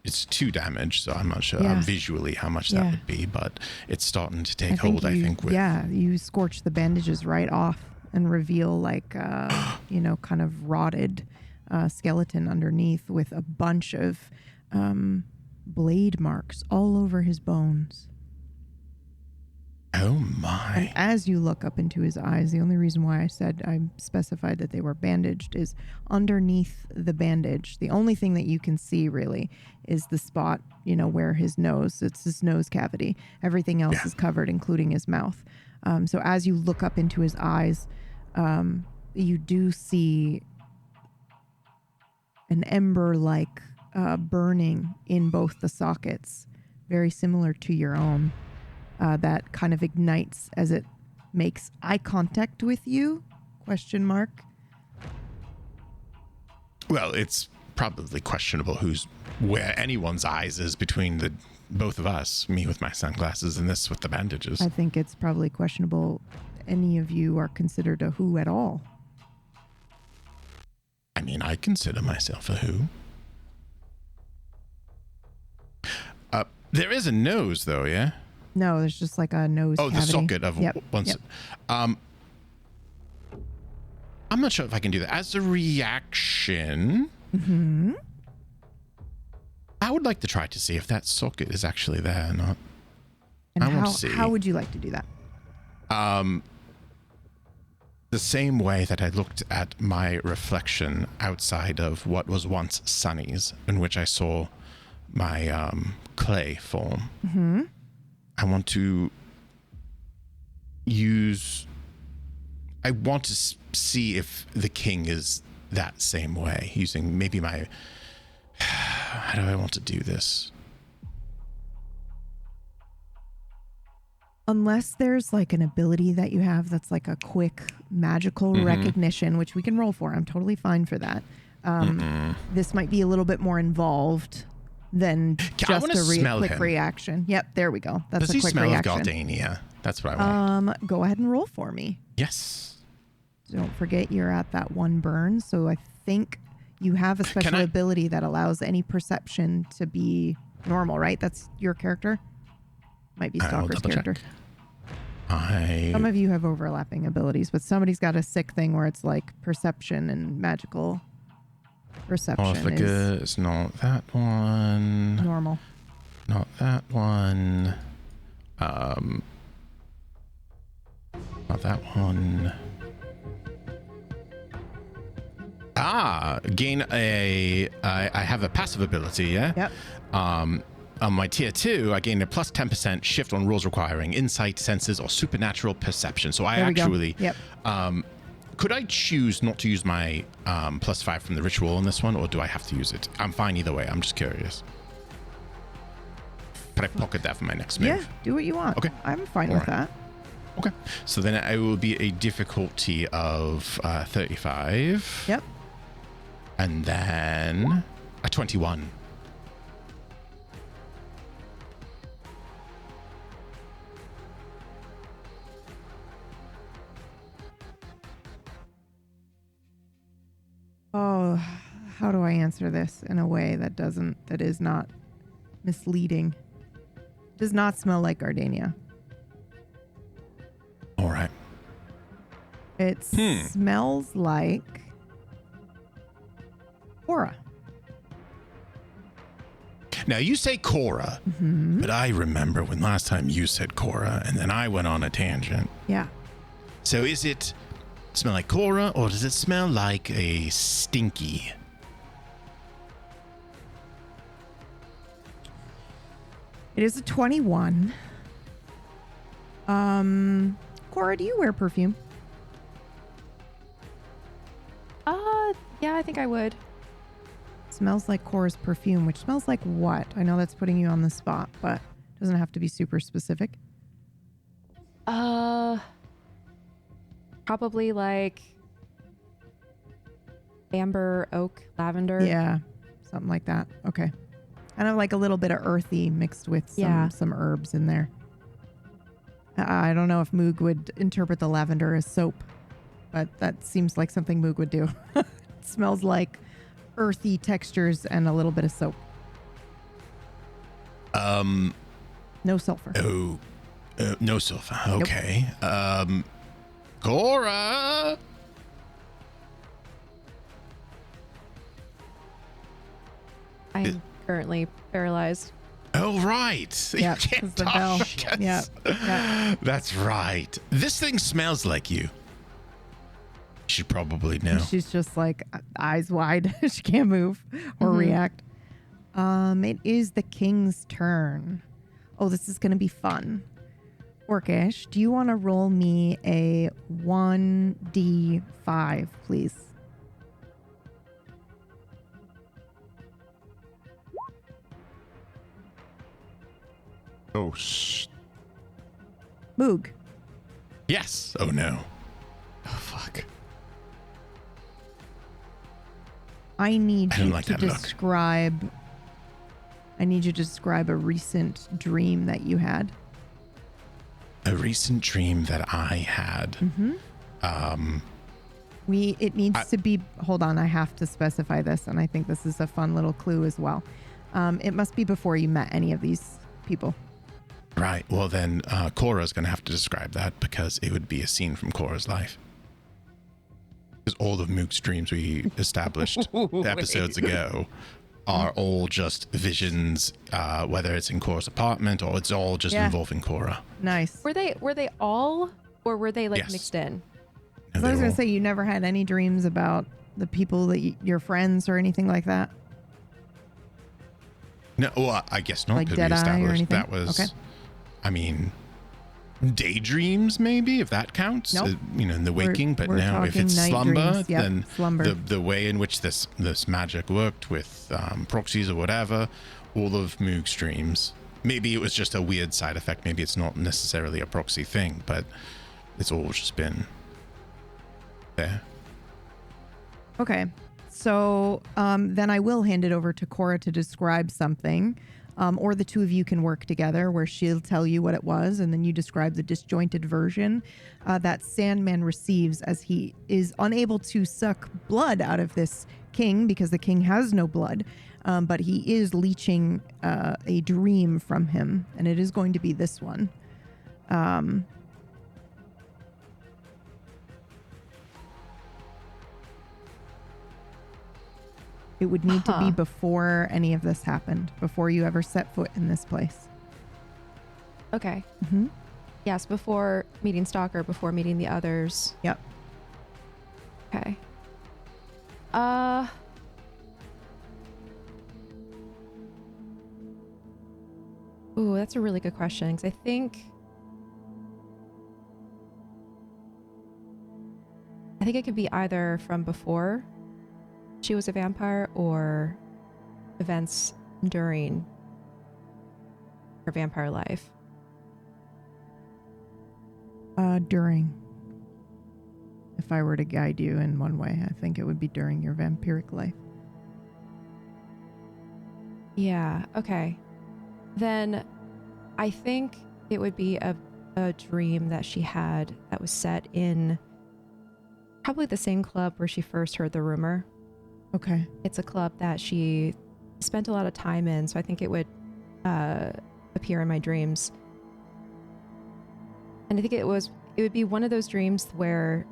it's 2 damage, so I'm not sure visually how much that would be, but it's starting to take hold, I think. You scorch the bandages right off and reveal like, kind of rotted skeleton underneath with a bunch of blade marks all over his bones. Oh my. And as you look up into his eyes, the only reason why I specified that they were bandaged is underneath the bandage. The only thing that you can see really is the spot, where it's his nose cavity. Everything else is covered, including his mouth. So as you look up into his eyes, you do see an ember-like burning in both the sockets, very similar to your own. That kind of ignites as it makes eye contact with you? ? Well, it's probably questionable where anyone's eyes is between the both of us, me with my sunglasses and this with the bandages. I think it's probably questionable any of you are considered a who at all. I mean, I consider myself a who. There is a nose, though, yeah? No, there's just like a nose cavity. The socket of one. Yep. I'm not sure if I can do that. As a reaction, I would like to try to see if that socket is actually there or not. And I want to see. How would you like to do that? The same way that I looked at my reflection outside of what was once Sunny's, in which I saw my clay form. I want to see if the king is that same way, using maybe my... How do I want to do this? Unless there's like an ability that you have that's like a quick magical recognition, which we can roll for. I'm totally fine for that. This might be a little bit more involved than just a quick reaction. Yep, there we go. That's a quick reaction. Does he smell of Gardania? That's what I want. Go ahead and roll for me. Yes. Don't forget you're at that 1 burn, so I think you have a special ability that allows any perception to be normal, right? That's your character? Might be Stalker's character. Some of you have overlapping abilities, but somebody's got a sick thing where it's like perception and magical perception it's not that one. Normal. Not that one. Not that one. Gain I have a passive ability, yeah? Yep. On my tier 2, I gain a plus 10% shift on rules requiring insight, senses, or supernatural perception. So I actually... Yep. Could I choose not to use my plus 5 from the ritual on this one, or do I have to use it? I'm fine either way. I'm just curious. Can I pocket that for my next move? Yeah, do what you want. Okay. I'm fine with that. Okay. So then it will be a difficulty of 35. Yep. And then a 21. Oh, how do I answer this in a way that is not misleading? Does not smell like gardenia. All right. It smells like Cora. Now you say Cora, but I remember when last time you said Cora, and then I went on a tangent. Yeah. So is it smell like Cora, or does it smell like a stinky? It is a 21. Cora, do you wear perfume? Yeah, I think I would. smells like Cora's perfume, which smells like what? I know that's putting you on the spot, but it doesn't have to be super specific. Probably like amber, oak, lavender. Yeah, something like that. Okay. Kind of like a little bit of earthy mixed with some herbs in there. I don't know if Moog would interpret the lavender as soap, but that seems like something Moog would do. It smells like earthy textures and a little bit of soap. No sulfur. Oh, no sulfur. Okay. Cora. I'm currently paralyzed. Oh, right. Yeah, You can't it's the talk. bell. Yes. Yeah. That's right. This thing smells like you. You should probably know. She's just like eyes wide. She can't move or react. It is the king's turn. Oh, this is going to be fun. Orcish, do you want to roll me a 1d5, please? Oh, Moog. Yes. Oh, no. Oh, fuck. I need I don't you like to that look. describe. I need you to describe a recent dream that you had. A recent dream that I had. It needs to be. Hold on, I have to specify this, and I think this is a fun little clue as well. It must be before you met any of these people. Right. Well, then Cora's going to have to describe that because it would be a scene from Cora's life. Because all of Mook's dreams we established episodes ago are all just visions, whether it's in Cora's apartment or it's all just involving Cora. Nice. Were they all, or were they like Yes. mixed in? No, So I was they're going all- to say, you never had any dreams about the people that your friends or anything like that? No, well, I guess not. Like Because we Deadeye or established anything? that was, Okay. I mean, daydreams maybe, if that counts. Nope. In the waking. But we're now, if talking it's night slumber, dreams. Yep, then slumber. the way in which this magic worked with proxies or whatever, all of Moog's dreams. Maybe it was just a weird side effect. Maybe it's not necessarily a proxy thing, but it's all just been there. Okay. So then I will hand it over to Cora to describe something. Or the two of you can work together where she'll tell you what it was and then you describe the disjointed version that Sandman receives as he is unable to suck blood out of this king because the king has no blood. But he is leeching a dream from him, and it is going to be this one. It would need to be before any of this happened, before you ever set foot in this place. Okay. Mm-hmm. Yes, before meeting Stalker, before meeting the others. Yep. Okay. Ooh, that's a really good question, because I think it could be either from before she was a vampire or events during her vampire life. During. If I were to guide you in one way, I think it would be during your vampiric life. Yeah, okay. Then I think it would be a dream that she had that was set in probably the same club where she first heard the rumor. Okay. It's a club that she spent a lot of time in, so I think it would appear in my dreams. And I think it would be one of those dreams where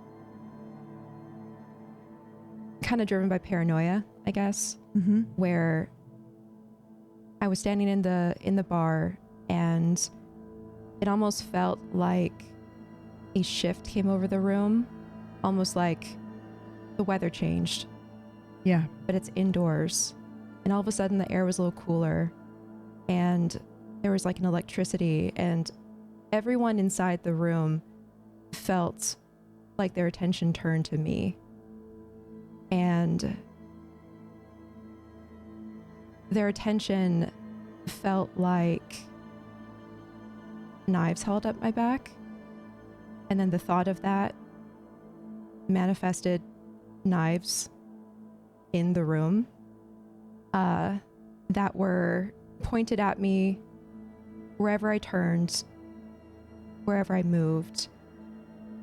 kind of driven by paranoia, I guess, Mm-hmm. where I was standing in the bar and it almost felt like a shift came over the room, almost like the weather changed, Yeah. but it's indoors. And all of a sudden the air was a little cooler and there was like an electricity, and everyone inside the room felt like their attention turned to me. And their attention felt like knives held up my back. And then the thought of that manifested knives in the room that were pointed at me wherever I turned, wherever I moved.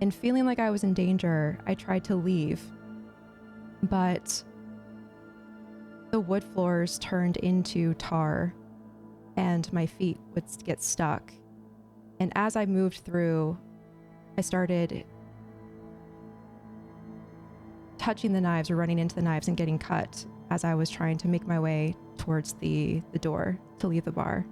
And feeling like I was in danger, I tried to leave. But the wood floors turned into tar and my feet would get stuck. And as I moved through, I started touching the knives or running into the knives and getting cut as I was trying to make my way towards the door to leave the bar.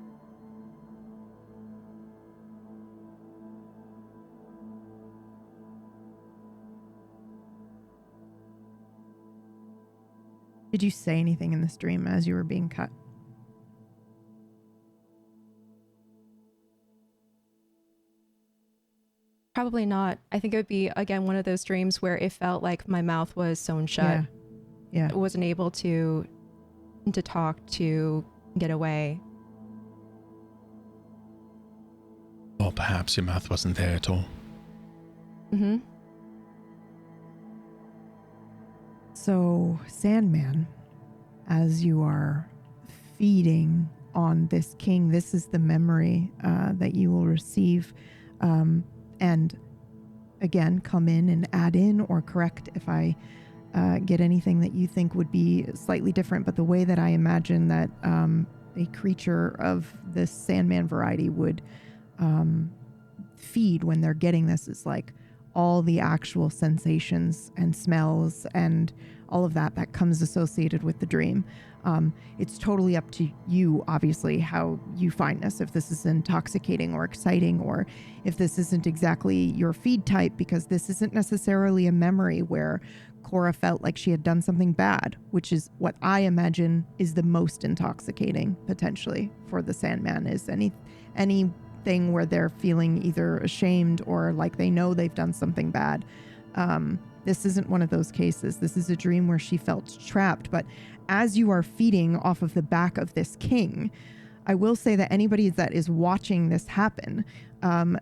Did you say anything in this dream as you were being cut? Probably not. I think it would be, again, one of those dreams where it felt like my mouth was sewn shut. Yeah. I wasn't able to talk, to get away. Or perhaps your mouth wasn't there at all. Mm-hmm. So, Sandman, as you are feeding on this king, this is the memory that you will receive. And again, come in and add in or correct if I get anything that you think would be slightly different. But the way that I imagine that a creature of this Sandman variety would feed when they're getting this is like all the actual sensations and smells and all of that comes associated with the dream. It's totally up to you, obviously, how you find this, if this is intoxicating or exciting, or if this isn't exactly your feed type, because this isn't necessarily a memory where Cora felt like she had done something bad, which is what I imagine is the most intoxicating potentially for the Sandman, is anything where they're feeling either ashamed or like they know they've done something bad. This isn't one of those cases. This is a dream where she felt trapped. But as you are feeding off of the back of this king, I will say that anybody that is watching this happen,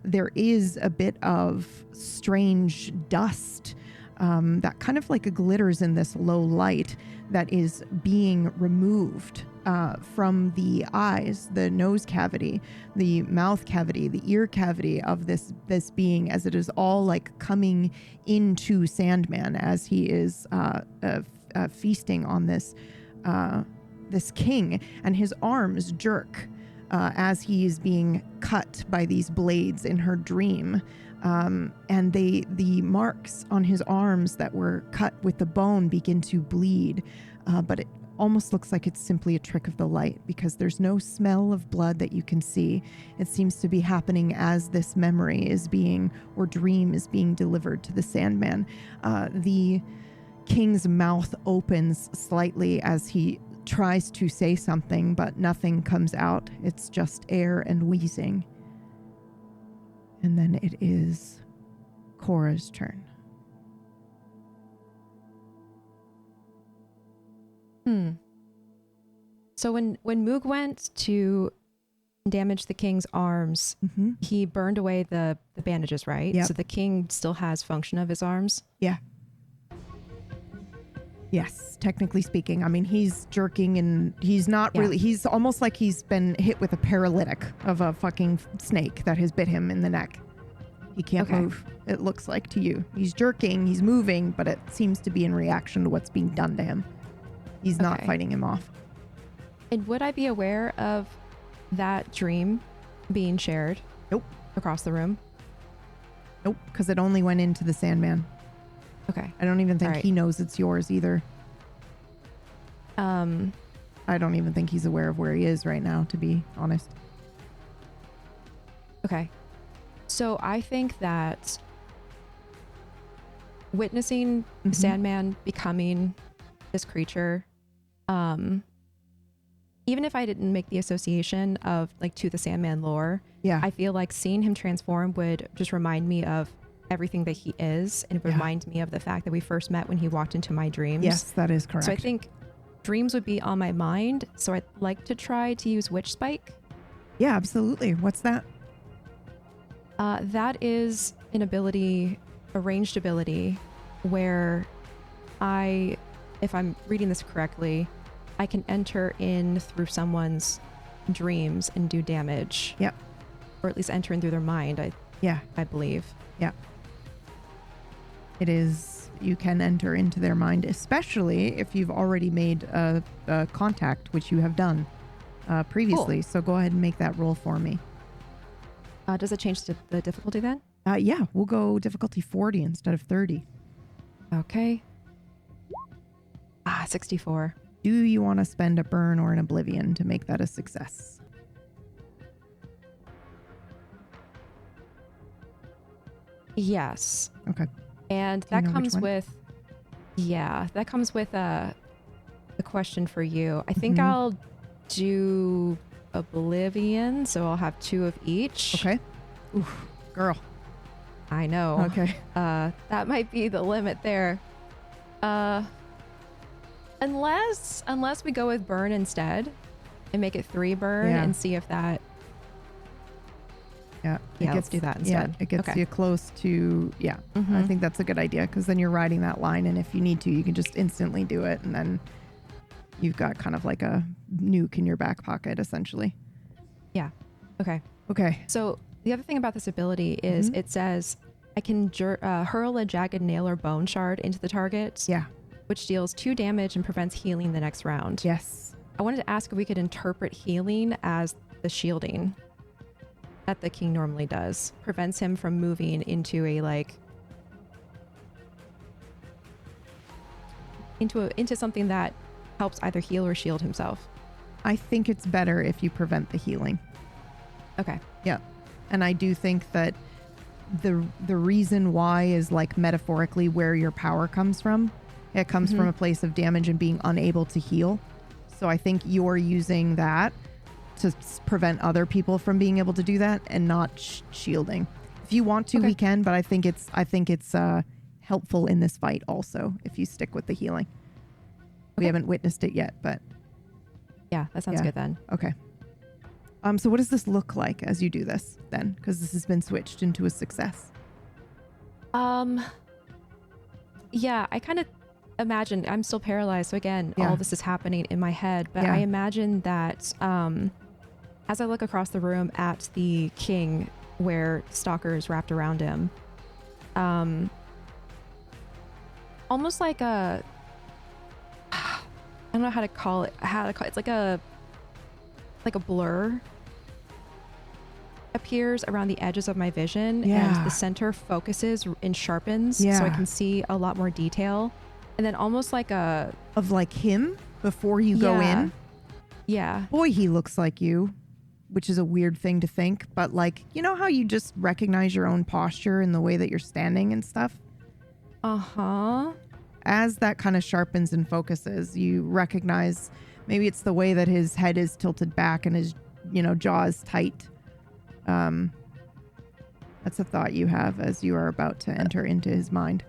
there is a bit of strange dust that kind of like glitters in this low light that is being removed from the eyes, the nose cavity, the mouth cavity, the ear cavity of this being, as it is all like coming into Sandman as he is feasting on this king, and his arms jerk as he is being cut by these blades in her dream. And the marks on his arms that were cut with the bone begin to bleed, but it almost looks like it's simply a trick of the light, because there's no smell of blood that you can see. It seems to be happening as this memory is being, or dream is being delivered to the Sandman. The king's mouth opens slightly as he tries to say something, but nothing comes out. It's just air and wheezing. And then it is Cora's turn. So when Moog went to damage the king's arms, he burned away the bandages, right? Yep. So the king still has function of his arms? Yeah. Yes, technically speaking. I mean, he's jerking and he's not really, he's almost like he's been hit with a paralytic of a fucking snake that has bit him in the neck. He can't move, it looks like to you. He's jerking, he's moving, but it seems to be in reaction to what's being done to him. He's not fighting him off. And would I be aware of that dream being shared? Nope. Across the room? Nope, because it only went into the Sandman. Okay. I don't even think he knows it's yours either. I don't even think he's aware of where he is right now, to be honest. Okay. So I think that witnessing Sandman becoming this creature, even if I didn't make the association of like to the Sandman lore, I feel like seeing him transform would just remind me of everything that he is, and it reminds me of the fact that we first met when he walked into my dreams. Yes, that is correct. So I think dreams would be on my mind, so I'd like to try to use Witch Spike. Yeah, absolutely. What's that? That is an ability, a ranged ability, where if I'm reading this correctly, I can enter in through someone's dreams and do damage. Yep. Or at least enter in through their mind, I believe. Yeah. It is, you can enter into their mind, especially if you've already made a contact, which you have done previously. Cool. So go ahead and make that roll for me. Does it change the difficulty then? Yeah, we'll go difficulty 40 instead of 30. Okay. 64. Do you want to spend a burn or an oblivion to make that a success? Yes. Okay. And that comes with, a question for you. I think I'll do oblivion, so I'll have 2 of each. Okay. Oof, girl. I know. Okay. That might be the limit there. Unless we go with burn instead and make it 3 burn and see if that. Yeah. Let's do that instead. Yeah, it gets you close to, I think that's a good idea, because then you're riding that line, and if you need to, you can just instantly do it, and then you've got kind of like a nuke in your back pocket, essentially. Yeah. Okay. Okay. So the other thing about this ability is it says I can hurl a jagged nail or bone shard into the target. Yeah. Which deals 2 damage and prevents healing the next round. Yes. I wanted to ask if we could interpret healing as the shielding that the king normally does. Prevents him from moving into a into something that helps either heal or shield himself. I think it's better if you prevent the healing. Okay. Yeah. And I do think that the reason why is like metaphorically where your power comes from. It comes from a place of damage and being unable to heal. So I think you're using that to prevent other people from being able to do that, and not shielding. If you want to, we can, but I think it's helpful in this fight also if you stick with the healing. We haven't witnessed it yet, but yeah, that sounds good then. Okay. So what does this look like as you do this then? Because this has been switched into a success. Yeah, I kind of imagine, I'm still paralyzed, so again, all this is happening in my head, but I imagine that as I look across the room at the king where Stalker is wrapped around him, almost like a, I don't know how to call it, it's like a blur appears around the edges of my vision, and the center focuses and sharpens so I can see a lot more detail. And then almost like of like him before you go in. Yeah. Boy, he looks like you, which is a weird thing to think, but like, you know how you just recognize your own posture and the way that you're standing and stuff? Uh-huh. As that kind of sharpens and focuses, you recognize maybe it's the way that his head is tilted back and his, jaw is tight. That's a thought you have as you are about to enter into his mind.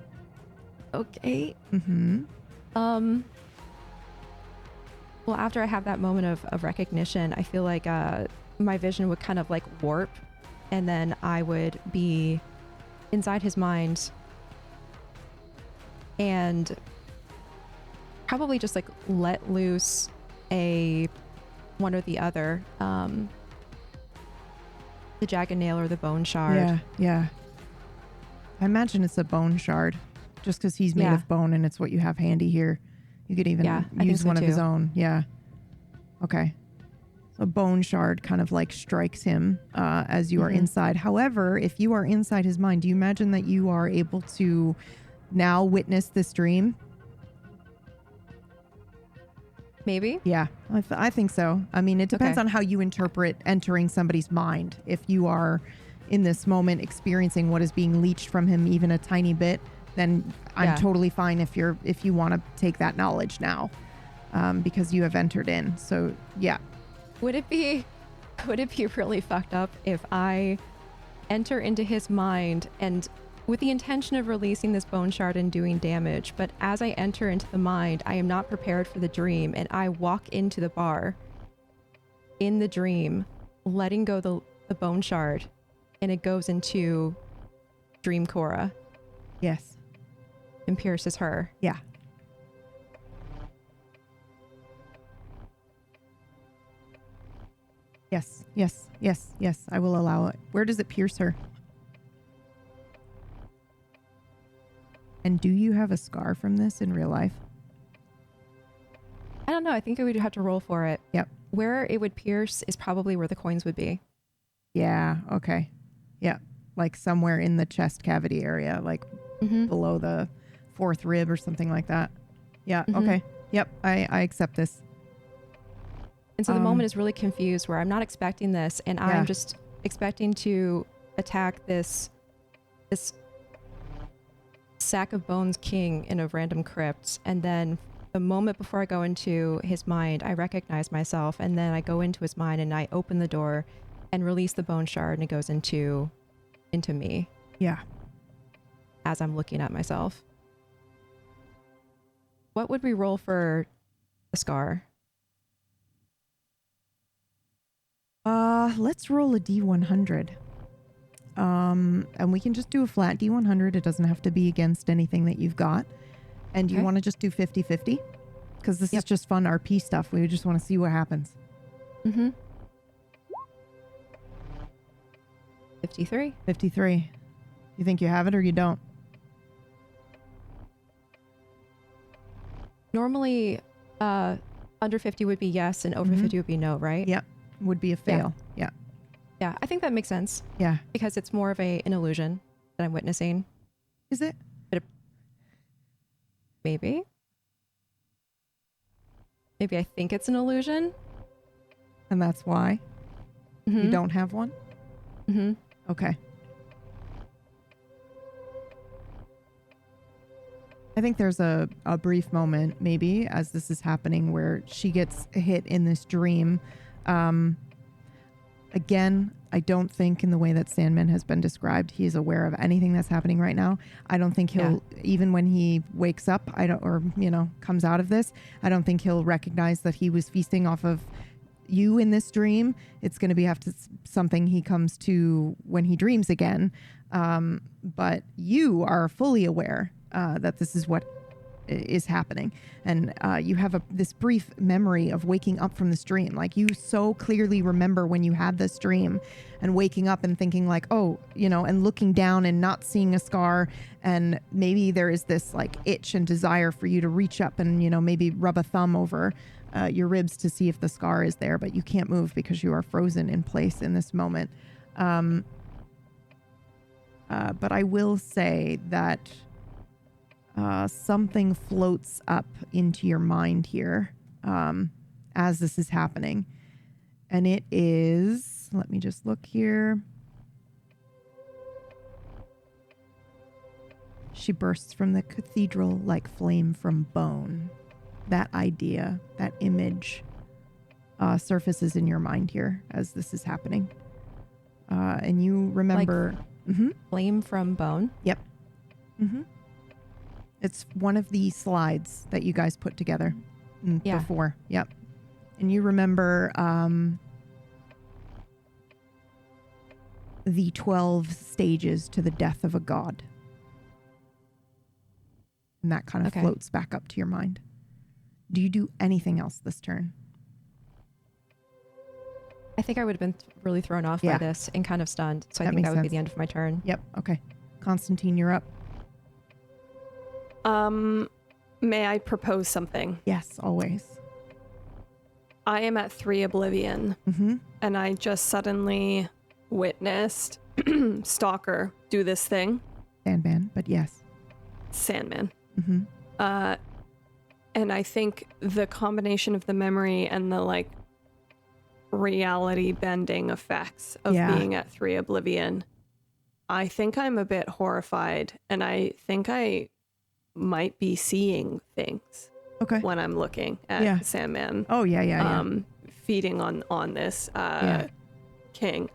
Okay. Mm-hmm. Well, after I have that moment of recognition, I feel like my vision would kind of like warp, and then I would be inside his mind and probably just like let loose one or the other, the jagged nail or the bone shard. Yeah. I imagine it's a bone shard, just because he's made of bone and it's what you have handy here. You could even use one of his own. Yeah. Okay. So a bone shard kind of like strikes him as you are inside. However, if you are inside his mind, do you imagine that you are able to now witness this dream? Maybe. Yeah, I think so. I mean, it depends on how you interpret entering somebody's mind. If you are in this moment experiencing what is being leached from him even a tiny bit, then I'm totally fine if you want to take that knowledge now, because you have entered in. So yeah. Would it be really fucked up if I enter into his mind, and with the intention of releasing this bone shard and doing damage, but as I enter into the mind, I am not prepared for the dream, and I walk into the bar in the dream, letting go the bone shard, and it goes into Dream Cora Yes. and pierces her. Yeah. Yes, yes, yes, yes. I will allow it. Where does it pierce her? And do you have a scar from this in real life? I don't know. I think I would have to roll for it. Yep. Where it would pierce is probably where the coins would be. Yeah, okay. Yeah, like somewhere in the chest cavity area, like below the fourth rib or something like that. Yeah, okay. Yep, I accept this. And so the moment is really confused where I'm not expecting this, and I'm Yeah. just expecting to attack this sack of bones king in a random crypt, and then the moment before I go into his mind, I recognize myself, and then I go into his mind and I open the door and release the bone shard, and it goes into me Yeah. as I'm looking at myself. What would we roll for a scar? Let's roll a D100. And we can just do a flat D100. It doesn't have to be against anything that you've got. And do you Okay. want to just do 50-50? Because this is just fun RP stuff. We just want to see what happens. 53. 53. You think you have it or you don't? Normally, under 50 would be yes, and over 50 would be no, right? Yep. Would be a fail. Yeah. Yeah, I think that makes sense Yeah. because it's more of an illusion that I'm witnessing. Is it? Maybe I think it's an illusion. And that's why you don't have one? Mm-hmm. Okay. I think there's a brief moment maybe as this is happening where she gets hit in this dream. Again, I don't think in the way that Sandman has been described, he is aware of anything that's happening right now. I don't think he'll, even when he wakes up, comes out of this, I don't think he'll recognize that he was feasting off of you in this dream. It's going to be something he comes to when he dreams again. But you are fully aware that this is what is happening, and you have this brief memory of waking up from this dream. Like, you so clearly remember when you had this dream and waking up and thinking like, oh, and looking down and not seeing a scar, and maybe there is this like itch and desire for you to reach up and maybe rub a thumb over your ribs to see if the scar is there, but you can't move because you are frozen in place in this moment. But I will say that something floats up into your mind here as this is happening. And it is, let me just look here. She bursts from the cathedral like flame from bone. That idea, that image surfaces in your mind here as this is happening. And you remember... Flame from bone? Yep. It's one of the slides that you guys put together before. Yep. And you remember the 12 stages to the death of a god. And that kind of floats back up to your mind. Do you do anything else this turn? I think I would have been really thrown off by this and kind of stunned. So I think that would be the end of my turn. Yep. Okay. Constantine, you're up. May I propose something? Yes, always. I am at 3 Oblivion, and I just suddenly witnessed Stalker do this thing. Sandman, but yes. Sandman. And I think the combination of the memory and the like reality bending effects of being at 3 Oblivion, I think I'm a bit horrified, and I think I might be seeing things when I'm looking at Sandman. Oh yeah. Feeding on this king.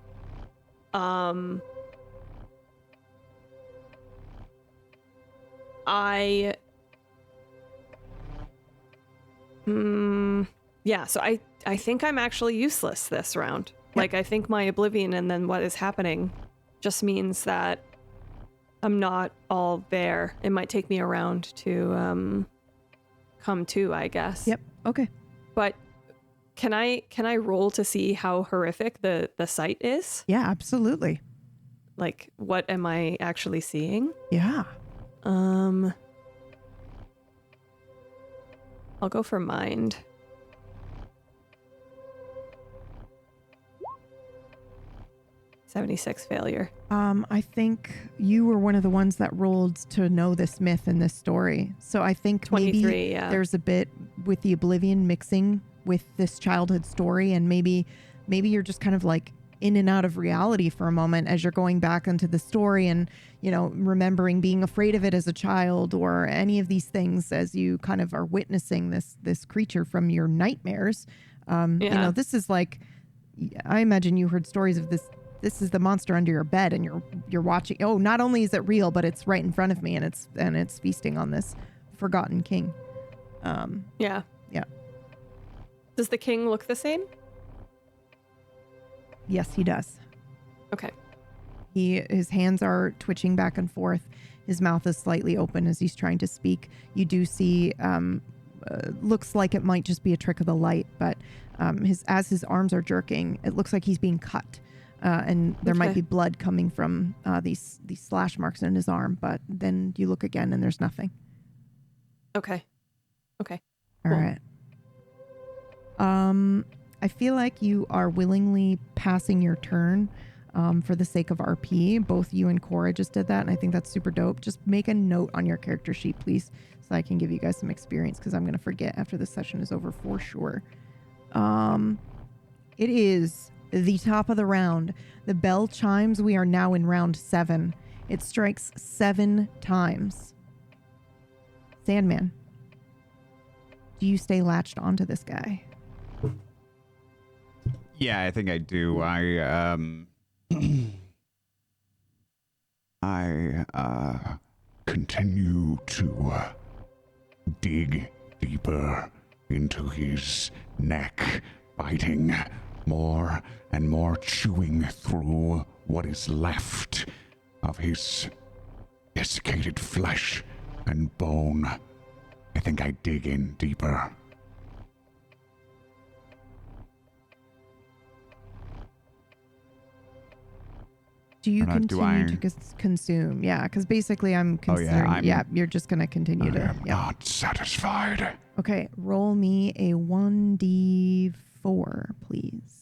So I think I'm actually useless this round. Yep. Like, I think my oblivion and then what is happening just means that I'm not all there. It might take me a round to come to, I guess. Yep. Okay. But can I roll to see how horrific the sight is? Yeah, absolutely. Like, what am I actually seeing? Yeah. I'll go for mind. .76 failure. I think you were one of the ones that rolled to know this myth and this story. So I think 23, maybe yeah. there's a bit with the oblivion mixing with this childhood story, and maybe you're just kind of like in and out of reality for a moment as you're going back into the story and, you know, remembering being afraid of it as a child or any of these things as you kind of are witnessing this creature from your nightmares. You know, this is like, I imagine you heard stories of this. This is the monster under your bed, and you're watching. Oh, not only is it real, but it's right in front of me, and it's feasting on this forgotten king. Yeah. Yeah. Does the king look the same? Yes, he does. Okay. His hands are twitching back and forth. His mouth is slightly open as he's trying to speak. You do see, looks like it might just be a trick of the light, but as his arms are jerking, it looks like he's being cut. And there might be blood coming from these slash marks in his arm, but then you look again and there's nothing. Okay. All Cool. right. I feel like you are willingly passing your turn for the sake of RP. Both you and Cora just did that, and I think that's super dope. Just make a note on your character sheet, please, so I can give you guys some experience, because I'm going to forget after this session is over for sure. It is the top of the round. The bell chimes. We are now in round 7. It strikes 7 times. Sandman, do you stay latched onto this guy? Yeah, I think I do. I continue to dig deeper into his neck, biting more and more, chewing through what is left of his desiccated flesh and bone. I think I dig in deeper. Do you Or not, continue to consume? Yeah, because basically I'm considering. You're just going to continue to. I am not satisfied. Okay, roll me a 1d4, please.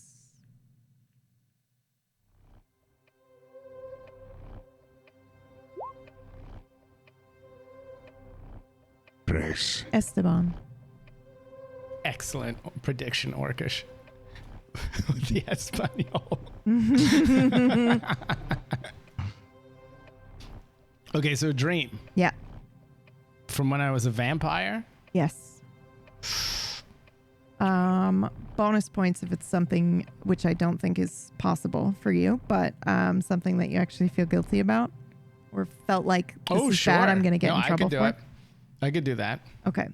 Grace. Esteban. Excellent prediction, Orcish. The Espanol. Okay, so dream. Yeah. From when I was a vampire? Yes. Bonus points if it's something which I don't think is possible for you, but something that you actually feel guilty about or felt like this is bad, I'm going to get in trouble for. I could do that. Okay.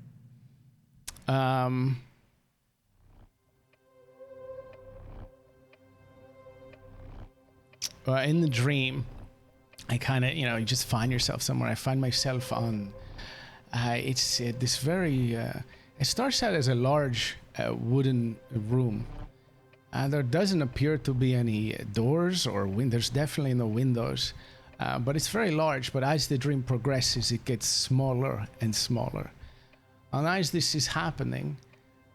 In the dream, I kind of, you just find yourself somewhere. I find myself on, it's this very, it starts out as a large wooden room. There doesn't appear to be any doors or windows. There's definitely no windows, but it's very large. But as the dream progresses, it gets smaller and smaller. And as this is happening,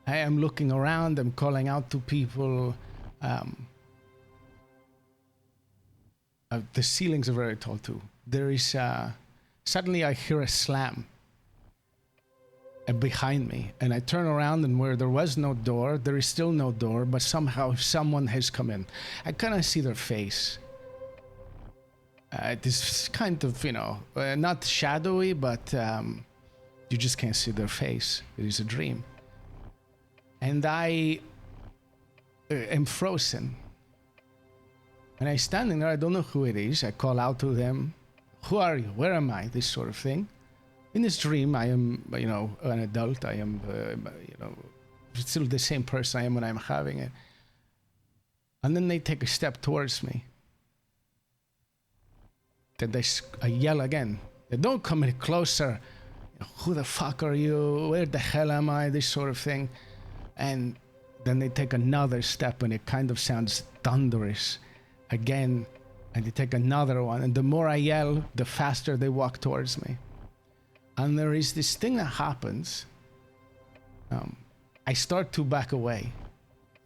I am looking around, I'm calling out to people. The ceilings are very tall too. There is, suddenly I hear a slam behind me, and I turn around, and where there was no door, there is still no door, but somehow someone has come in. I kind of see their face. This kind of, not shadowy, but you just can't see their face. It is a dream. And I am frozen. And I'm standing there, I don't know who it is. I call out to them, who are you? Where am I? This sort of thing. In this dream, I am, an adult. I am, still the same person I am when I'm having it. And then they take a step towards me. Then I yell again. They don't come any closer. Who the fuck are you? Where the hell am I? This sort of thing. And then they take another step and it kind of sounds thunderous again. And they take another one. And the more I yell, the faster they walk towards me. And there is this thing that happens. I start to back away.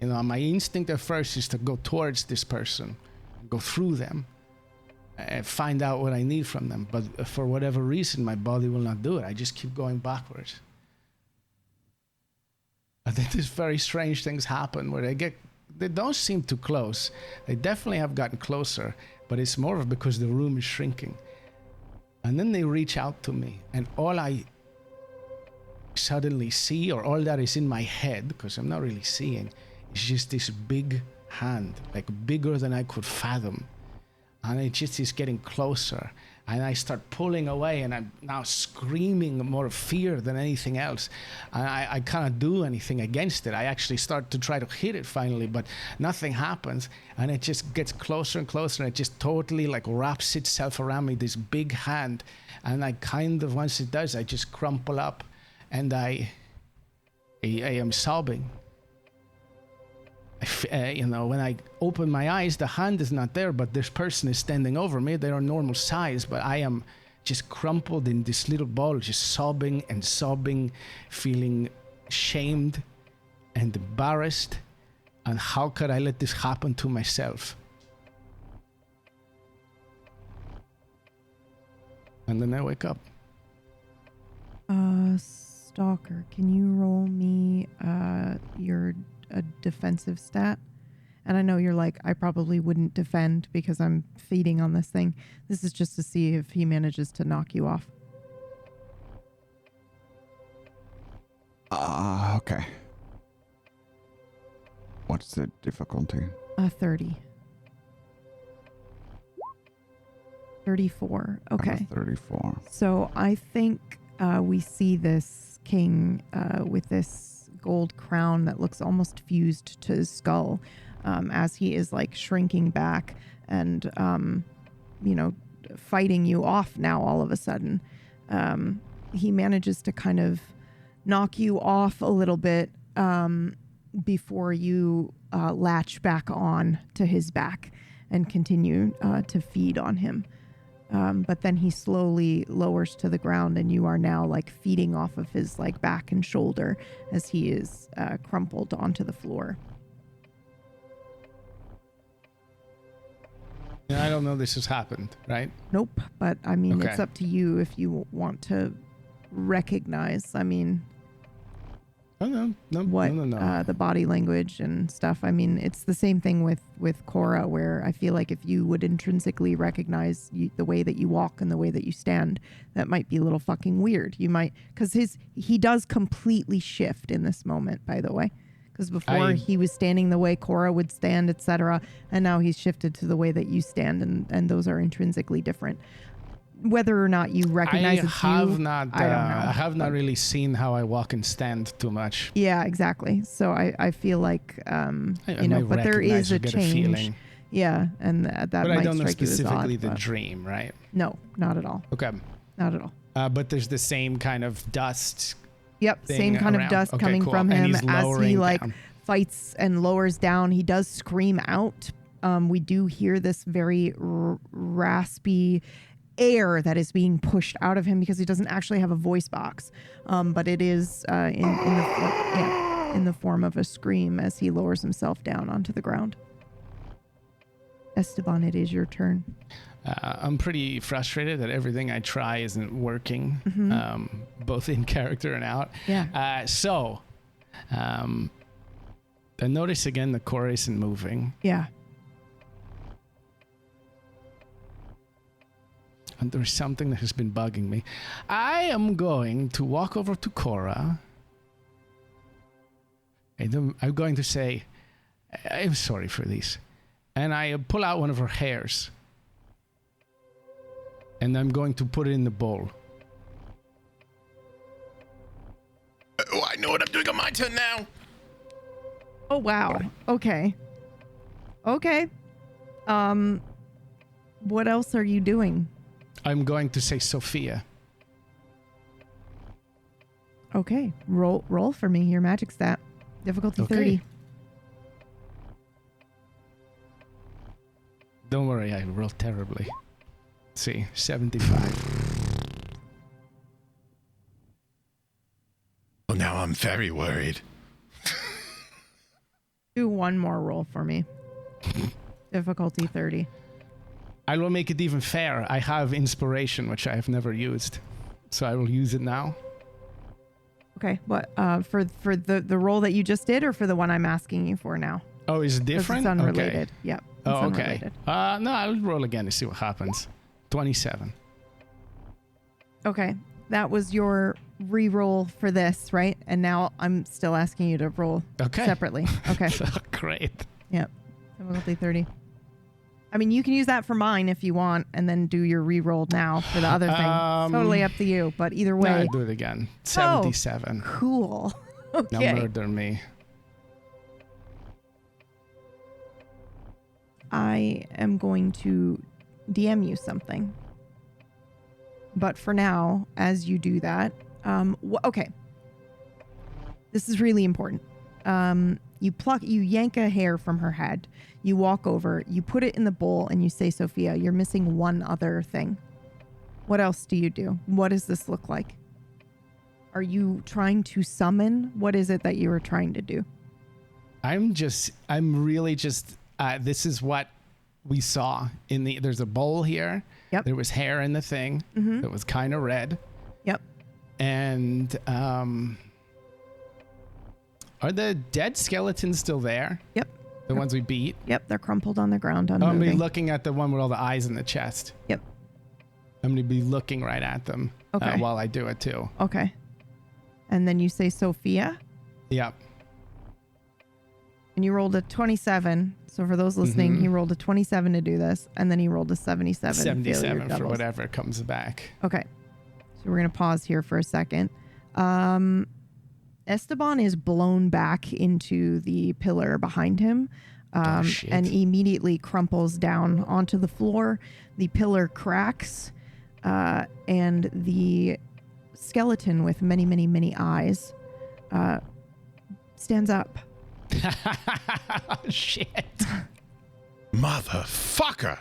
My instinct at first is to go towards this person, go through them, and find out what I need from them. But for whatever reason, my body will not do it. I just keep going backwards. I think these very strange things happen where they don't seem too close. They definitely have gotten closer, but it's more of because the room is shrinking. And then they reach out to me, and all I suddenly see, or all that is in my head, because I'm not really seeing, is just this big hand, like bigger than I could fathom. And it just is getting closer. And I start pulling away, and I'm now screaming more fear than anything else. And I cannot do anything against it. I actually start to try to hit it finally, but nothing happens. And it just gets closer and closer, and it just totally like wraps itself around me, this big hand. And I kind of, once it does, I just crumple up, and I am sobbing. When I open my eyes, the hand is not there, but this person is standing over me. They're normal size, but I am just crumpled in this little ball, just sobbing and sobbing, feeling shamed and embarrassed. And how could I let this happen to myself? And then I wake up. Stalker, can you roll me your a defensive stat? And I know you're like, I probably wouldn't defend because I'm feeding on this thing. This is just to see if he manages to knock you off. Okay. What's the difficulty? 30. 34. Okay. 34. So I think we see this king with this gold crown that looks almost fused to his skull as he is like shrinking back and fighting you off now all of a sudden. He manages to kind of knock you off a little bit before you latch back on to his back and continue to feed on him. But then he slowly lowers to the ground, and you are now like feeding off of his like back and shoulder as he is crumpled onto the floor. Yeah, I don't know this has happened, right? Nope. But I mean, Okay. It's up to you if you want to recognize. I mean, No. the body language and stuff. I mean, it's the same thing with Cora, where I feel like if you would intrinsically recognize the way that you walk and the way that you stand, that might be a little fucking weird. You might, because he does completely shift in this moment, by the way. Because before he was standing the way Cora would stand, etc., and now he's shifted to the way that you stand, and those are intrinsically different. Whether or not you recognize it's you, I don't know. I have not really seen how I walk and stand too much. Yeah, exactly. So I feel like, I but there is a change. Yeah, and that but might I don't know strike you as specifically odd, the but dream, right? No, not at all. Okay. Not at all. But there's the same kind of dust. Yep, thing same kind around. of dust Okay, coming cool. from And him he's as he lowering like down. fights and lowers down. He does scream out. We do hear this very raspy air that is being pushed out of him because he doesn't actually have a voice box, but it is in the form of a scream as he lowers himself down onto the ground. Esteban, it is your turn. I'm pretty frustrated that everything I try isn't working, both in character and out. Yeah. I notice again the core isn't moving. Yeah. And there's something that has been bugging me. I am going to walk over to Cora. And I'm going to say, I'm sorry for this. And I pull out one of her hairs. And I'm going to put it in the bowl. know what I'm doing on my turn now. Oh, wow. Okay. What else are you doing? I'm going to say Sophia. Okay. Roll for me, your magic stat. Difficulty 30. Don't worry, I rolled terribly. Let's see, 75. Well, now I'm very worried. Do one more roll for me. Difficulty 30. I will make it even fair. I have inspiration, which I have never used. So I will use it now. Okay. What for the roll that you just did, or for the one I'm asking you for now? Oh, is it 'Cause different? It's unrelated. Okay. Yep. It's Oh, okay. unrelated. No, I'll roll again to see what happens. 27. Okay. That was your re-roll for this, right? And now I'm still asking you to roll separately. Okay. Great. Yep. Difficulty 30. I mean, you can use that for mine if you want, and then do your re-roll now for the other thing. Totally up to you, but either way. No, I'll do it again. 77. Cool. Okay. Now murder me. I am going to DM you something. But for now, as you do that, okay. This is really important. You yank a hair from her head. You walk over, you put it in the bowl, and you say, Sophia, you're missing one other thing. What else do you do? What does this look like? Are you trying to summon? What is it that you are trying to do? I'm really just, this is what we saw there's a bowl here. Yep. There was hair in the thing that was kind of red. Yep. And, are the dead skeletons still there? Yep. The ones we beat? Yep, they're crumpled on the ground, I'm unmoving. going to be looking at the one with all the eyes in the chest. Yep. I'm going to be looking right at them while I do it too. Okay. And then you say Sophia? Yep. And you rolled a 27. So for those listening, he rolled a 27 to do this, and then he rolled a 77. 77 for whatever comes back. Okay. So we're going to pause here for a second. Esteban is blown back into the pillar behind him and immediately crumples down onto the floor. The pillar cracks and the skeleton with many, many, many eyes stands up. Shit. Motherfucker.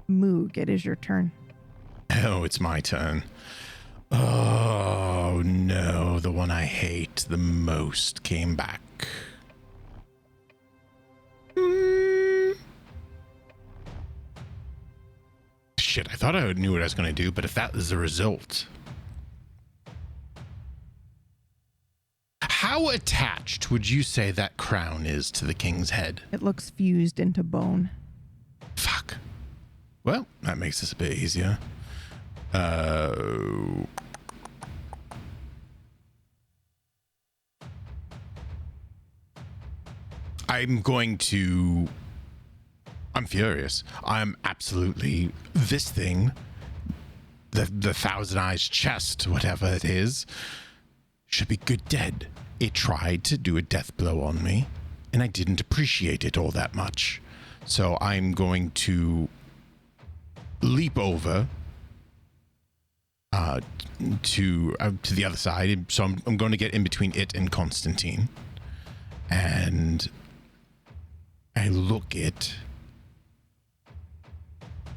Moog, it is your turn. Oh, it's my turn. Oh, no. The one I hate the most came back. Shit, I thought I knew what I was going to do, but if that is the result... How attached would you say that crown is to the king's head? It looks fused into bone. Fuck. Well, that makes this a bit easier. I'm furious. I'm absolutely... This thing, the Thousand Eyes chest, whatever it is, should be good dead. It tried to do a death blow on me, and I didn't appreciate it all that much. So I'm going to leap over to the other side. So I'm going to get in between it and Constantine, and I look it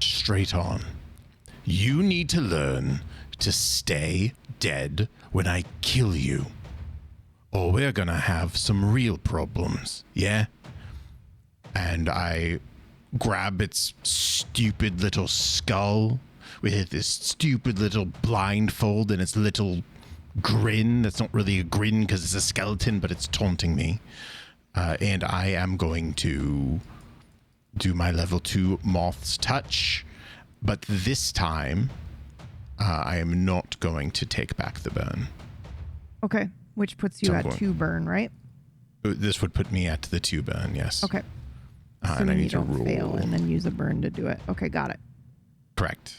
straight on. You need to learn to stay dead when I kill you, or we're gonna have some real problems, yeah? And I grab its stupid little skull with this stupid little blindfold and its little grin. That's not really a grin because it's a skeleton, but it's taunting me. And I am going to do my level 2 Moth's Touch, but this time I am not going to take back the burn. Okay, which puts you at 2 burn, right? This would put me at the 2 burn, yes. Okay. And I need to roll. Fail and then use a burn to do it. Okay, got it. Correct.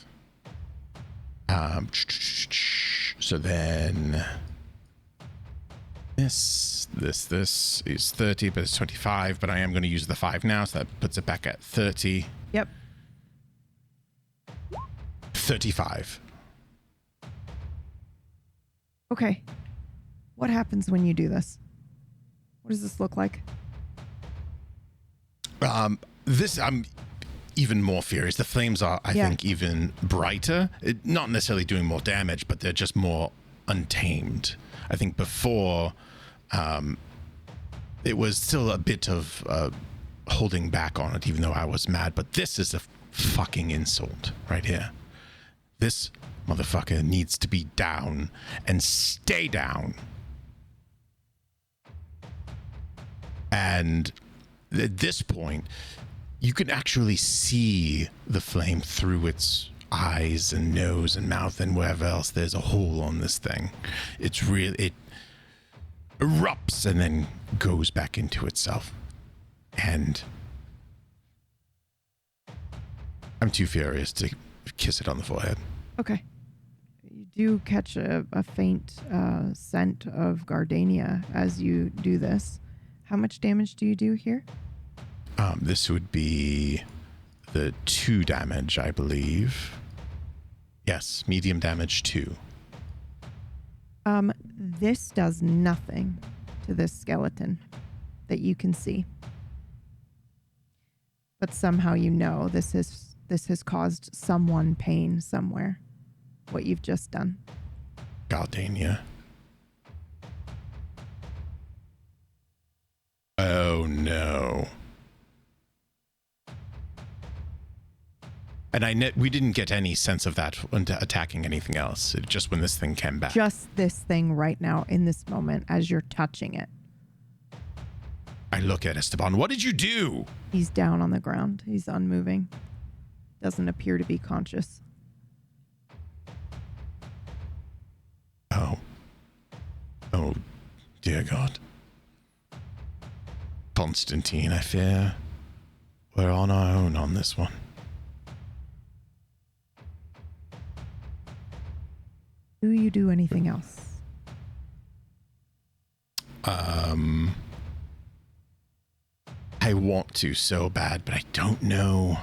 So then This is 30, but it's 25, but I am going to use the 5 now, so that puts it back at 30. Yep. 35. Okay. What happens when you do this? What does this look like? I'm even more furious. The flames are, I think, even brighter. Not necessarily doing more damage, but they're just more untamed. I think before, it was still a bit of holding back on it, even though I was mad. But this is a fucking insult right here. This motherfucker needs to be down and stay down. And at this point, you can actually see the flame through its eyes and nose and mouth and wherever else there's a hole on this thing. It erupts and then goes back into itself. And I'm too furious to kiss it on the forehead. Okay. You do catch a faint scent of gardenia as you do this. How much damage do you do here? This would be the 2 damage, I believe. Yes, medium damage 2. This does nothing to this skeleton that you can see. But somehow you know this has caused someone pain somewhere. What you've just done. Gardenia. Oh no. And we didn't get any sense of that when attacking anything else. Just when this thing came back. Just this thing right now in this moment as you're touching it. I look at Esteban. What did you do? He's down on the ground. He's unmoving. Doesn't appear to be conscious. Oh, dear God. Constantine, I fear we're on our own on this one. Do you do anything else? I want to so bad, but I don't know.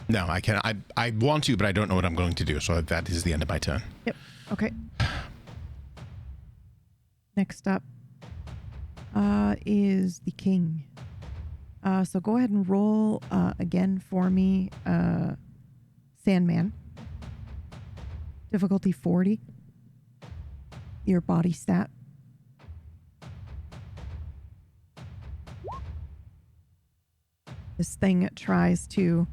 No, I can. I want to, but I don't know what I'm going to do. So that is the end of my turn. Yep. Okay. Next up is the king. So go ahead and roll again for me, Sandman. Difficulty 40. Your body stat. This thing tries to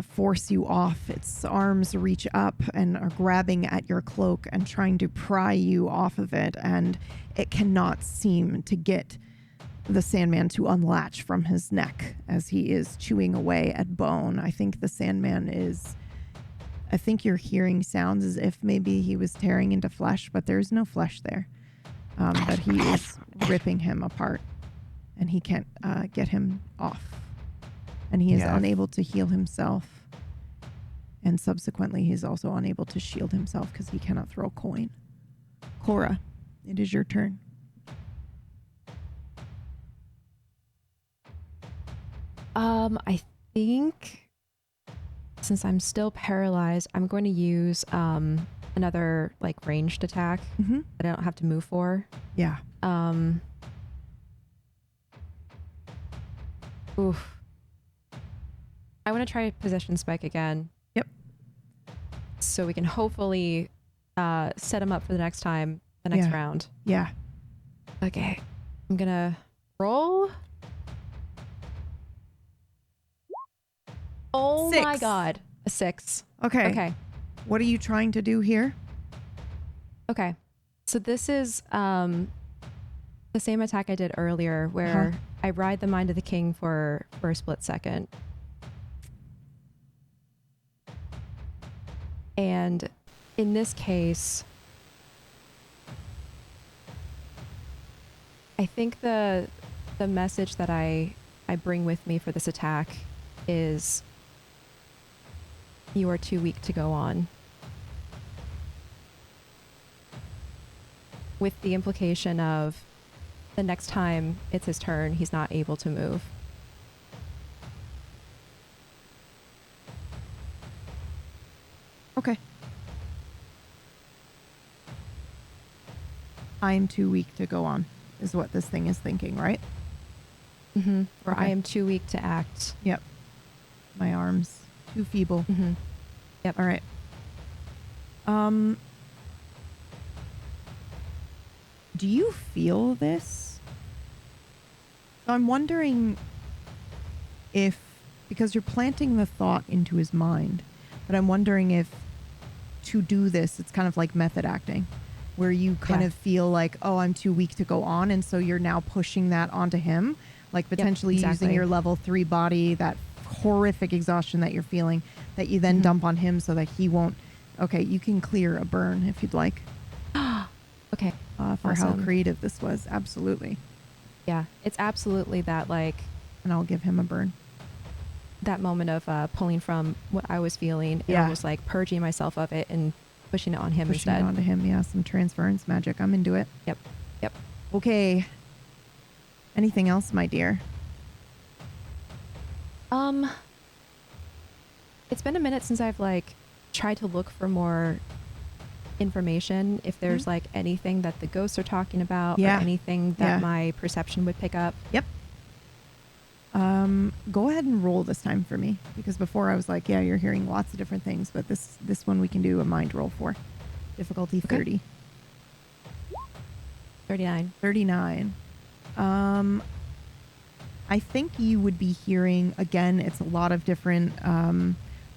force you off. Its arms reach up and are grabbing at your cloak and trying to pry you off of it, and it cannot seem to get the Sandman to unlatch from his neck as he is chewing away at bone. I think the Sandman I think you're hearing sounds as if maybe he was tearing into flesh, but there's no flesh there. But he is ripping him apart, and he can't get him off. And he is unable to heal himself. And subsequently, he's also unable to shield himself because he cannot throw a coin. Cora, it is your turn. I think since I'm still paralyzed, I'm going to use another like ranged attack that I don't have to move for. Yeah. Oof. I want to try Possession Spike again. Yep. So we can hopefully set him up for the next round. Yeah. Okay. I'm going to roll. Oh 6. my God. A 6. Okay. Okay. What are you trying to do here? Okay. So this is the same attack I did earlier where I ride the mind of the king for a split second. And in this case, I think the message that I bring with me for this attack is you are too weak to go on. With the implication of the next time it's his turn, he's not able to move. Okay. I'm too weak to go on, is what this thing is thinking, right? Mm-hmm. Or Okay. I am too weak to act. Yep. My arms too feeble. Mm-hmm. Yep. All right. Do you feel this? So I'm wondering if, because you're planting the thought into his mind, but I'm wondering if to do this, it's kind of like method acting, where you kind of feel like, oh, I'm too weak to go on. And so you're now pushing that onto him, like potentially using your level 3 body, that horrific exhaustion that you're feeling, that you then dump on him so that he won't. Okay, you can clear a burn if you'd like. Okay. For Awesome. how creative this was. Absolutely. Yeah, it's absolutely that, like, And I'll give him a burn. that moment of pulling from what I was feeling and Yeah. almost like purging myself of it and pushing it on him Pushing instead. it onto him. Yeah, some transference magic. I'm into it. Yep. Yep. Okay. Anything else, my dear? It's been a minute since I've like tried to look for more information. If there's like anything that the ghosts are talking about, Yeah. or anything that Yeah. my perception would pick up. Yep. Go ahead and roll this time for me, because before I was like, yeah, you're hearing lots of different things, but this one we can do a mind roll for. Difficulty Okay. 30. 39. 39. I think you would be hearing, again, it's a lot of different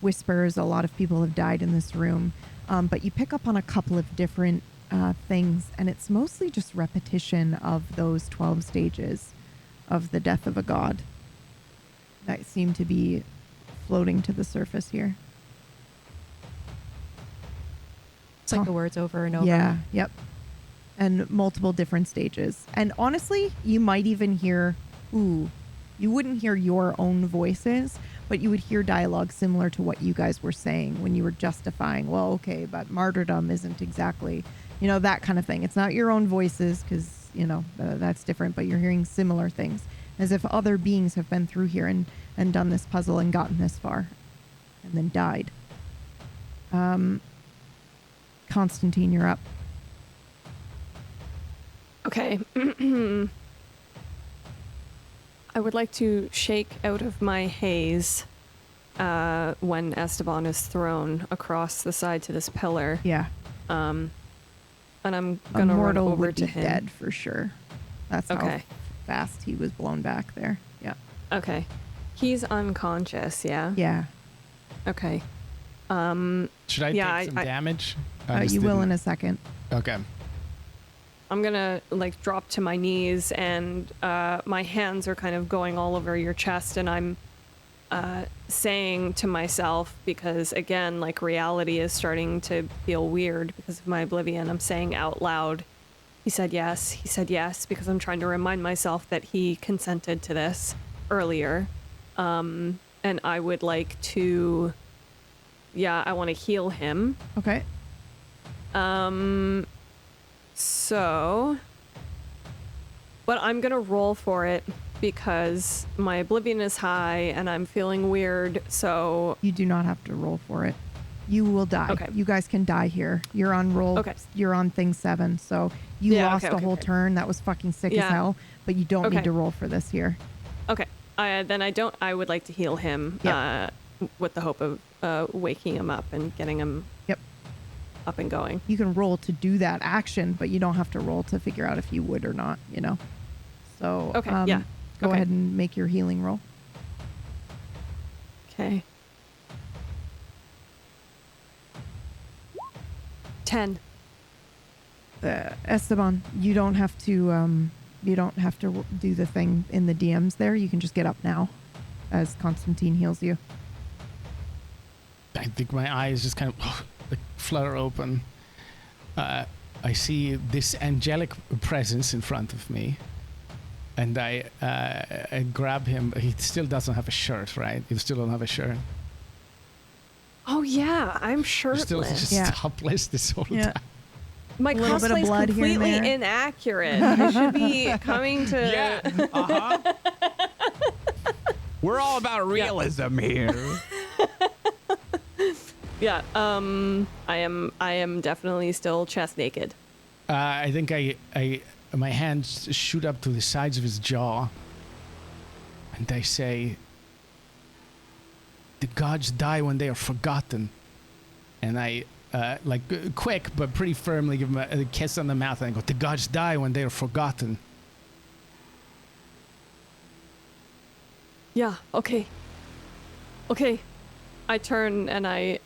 whispers. A lot of people have died in this room. But you pick up on a couple of different things, and it's mostly just repetition of those 12 stages of the death of a god that seem to be floating to the surface here. It's like the words over and over. Yeah, yep. And multiple different stages. And honestly, you might even hear, you wouldn't hear your own voices, but you would hear dialogue similar to what you guys were saying when you were justifying, well, okay, but martyrdom isn't exactly, that kind of thing. It's not your own voices because, that's different, but you're hearing similar things as if other beings have been through here and done this puzzle and gotten this far and then died. Constantine, you're up. Okay. I would like to shake out of my haze when Esteban is thrown across the side to this pillar. Yeah. And I'm gonna run Immortal over would to be him. dead for sure. That's how Okay. fast he was blown back there. Yeah. Okay. He's unconscious, yeah? Yeah. Okay. Should I Yeah, take some I- damage? You will in a second. Okay. I'm gonna drop to my knees, and my hands are kind of going all over your chest, and I'm saying to myself, because again, reality is starting to feel weird because of my oblivion, I'm saying out loud, he said yes, because I'm trying to remind myself that he consented to this earlier. And I would like to, I want to heal him. Okay. So, but I'm gonna roll for it because my oblivion is high and I'm feeling weird. So, You do not have to roll for it. You will die. Okay. You guys can die here. You're on roll. Okay. You're on thing 7. So you Yeah, lost okay, a okay, whole okay. turn. That was fucking sick as Yeah. hell. But you don't Okay. need to roll for this here. okay, then I would like to heal him Yep. with the hope of waking him up and getting him Yep. up and going. You can roll to do that action, but you don't have to roll to figure out if you would or not, So Okay, yeah. Go Okay. ahead and make your healing roll. Okay. 10. Esteban, you don't have to do the thing in the DMs there. You can just get up now as Constantine heals you. I think my eyes just kind of flutter open. I see this angelic presence in front of me. And I grab him. He still doesn't have a shirt, right? You still don't have a shirt. Oh yeah, I'm You're shirtless. still just Yeah. topless this whole Yeah. time. My little bit of cosplay is blood here and completely there. inaccurate. I should be coming to. Uh-huh. We're all about realism here. Yeah. I am definitely still chest naked. I think my hands shoot up to the sides of his jaw, and I say, "The gods die when they are forgotten." And I, quick but pretty firmly give him a kiss on the mouth, and I go, "The gods die when they are forgotten." Yeah. Okay. Okay. I turn and I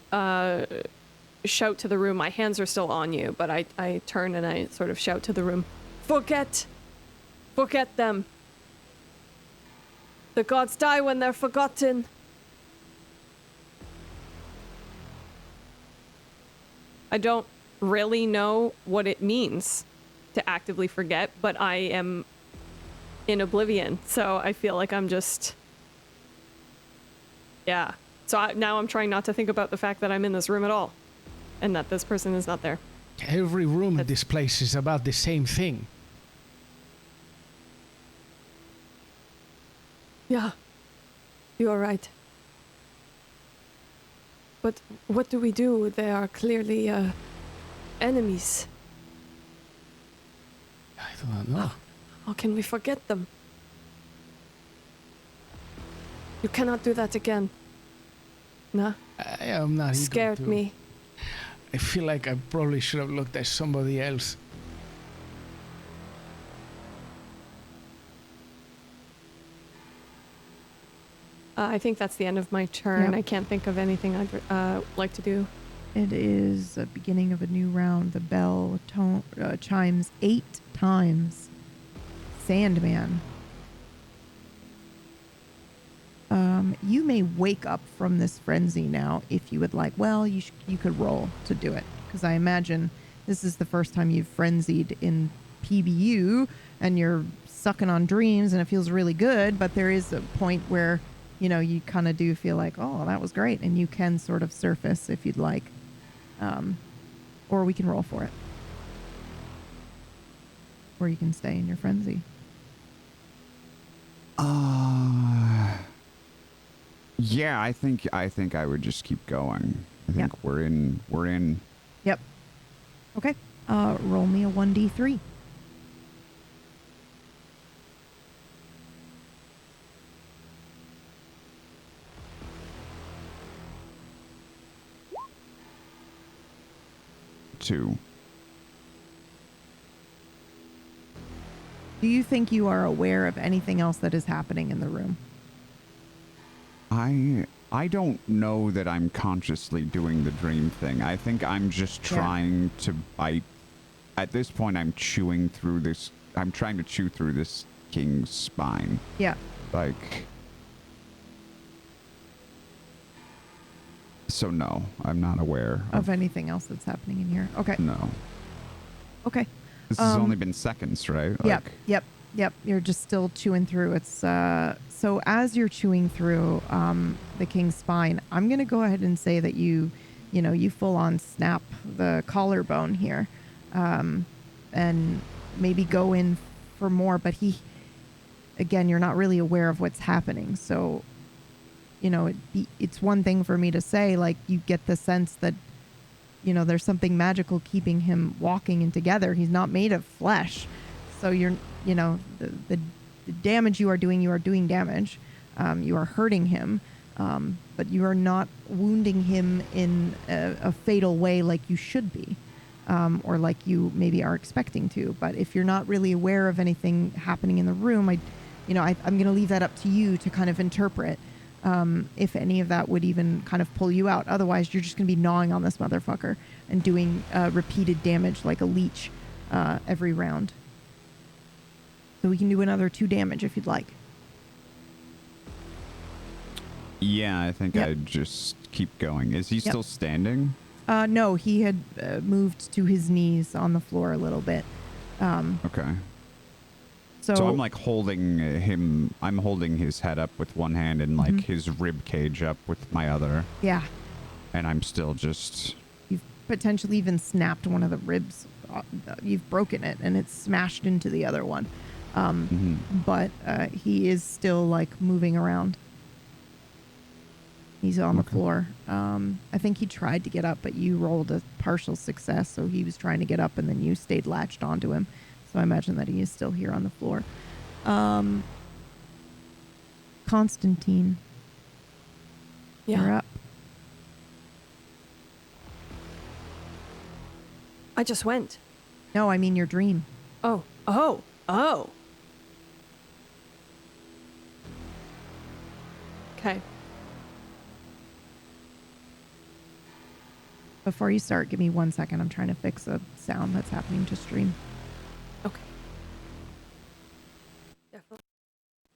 shout to the room. My hands are still on you, but I turn and I sort of shout to the room. Forget them. The gods die when they're forgotten. I don't really know what it means to actively forget, but I am in oblivion, so I feel like I'm just... Yeah. So now I'm trying not to think about the fact that I'm in this room at all, and that this person is not there. Every room in this place is about the same thing. Yeah, you are right. But what do we do? They are clearly enemies. I don't know. How can we forget them? You cannot do that again. Nah, I am not even scared to. me. I feel like I probably should have looked at somebody else. I think that's the end of my turn. Yep. I can't think of anything I'd like to do. It is the beginning of a new round. The bell chimes 8 times. Sandman. You may wake up from this frenzy now if you would like. Well, you could roll to do it, because I imagine this is the first time you've frenzied in PBU and you're sucking on dreams and it feels really good, but there is a point where, you know, you kind of do feel like, oh, that was great, and you can sort of surface if you'd like. Or we can roll for it. Or you can stay in your frenzy. Yeah, I think I would just keep going. I think we're in. Yep. Okay. Roll me a 1d3. Two. Do you think you are aware of anything else that is happening in the room? I don't know that I'm consciously doing the dream thing. I think I'm just trying to bite. At this point, I'm chewing through this. I'm trying to chew through this king's spine. Yeah. Like. So no, I'm not aware Of anything else that's happening in here. Okay. No. Okay. This has only been seconds, right? Yep. You're just still chewing through. It's so as you're chewing through the king's spine, I'm gonna go ahead and say that you full on snap the collarbone here, and maybe go in for more. But you're not really aware of what's happening. So, it's one thing for me to say, like, you get the sense that, there's something magical keeping him walking and together. He's not made of flesh. So the damage you are doing damage. You are hurting him, but you are not wounding him in a fatal way like you should be, or like you maybe are expecting to. But if you're not really aware of anything happening in the room, I'm going to leave that up to you to kind of interpret. If any of that would even kind of pull you out. Otherwise, you're just going to be gnawing on this motherfucker and doing repeated damage like a leech every round. So we can do another 2 damage if you'd like. Yeah, I think I'd just keep going. Is he still standing? No, he had moved to his knees on the floor a little bit. Okay. So I'm like holding him. I'm holding his head up with one hand and like his rib cage up with my other. Yeah. And I'm still just. You've potentially even snapped one of the ribs. You've broken it and it's smashed into the other one. But he is still like moving around. He's on the floor. I think he tried to get up, but you rolled a partial success. So he was trying to get up and then you stayed latched onto him. So I imagine that he is still here on the floor. Constantine. Yeah. You're up. I just went. No, I mean your dream. Oh. Okay. Before you start, give me 1 second. I'm trying to fix a sound that's happening to stream. Okay. Definitely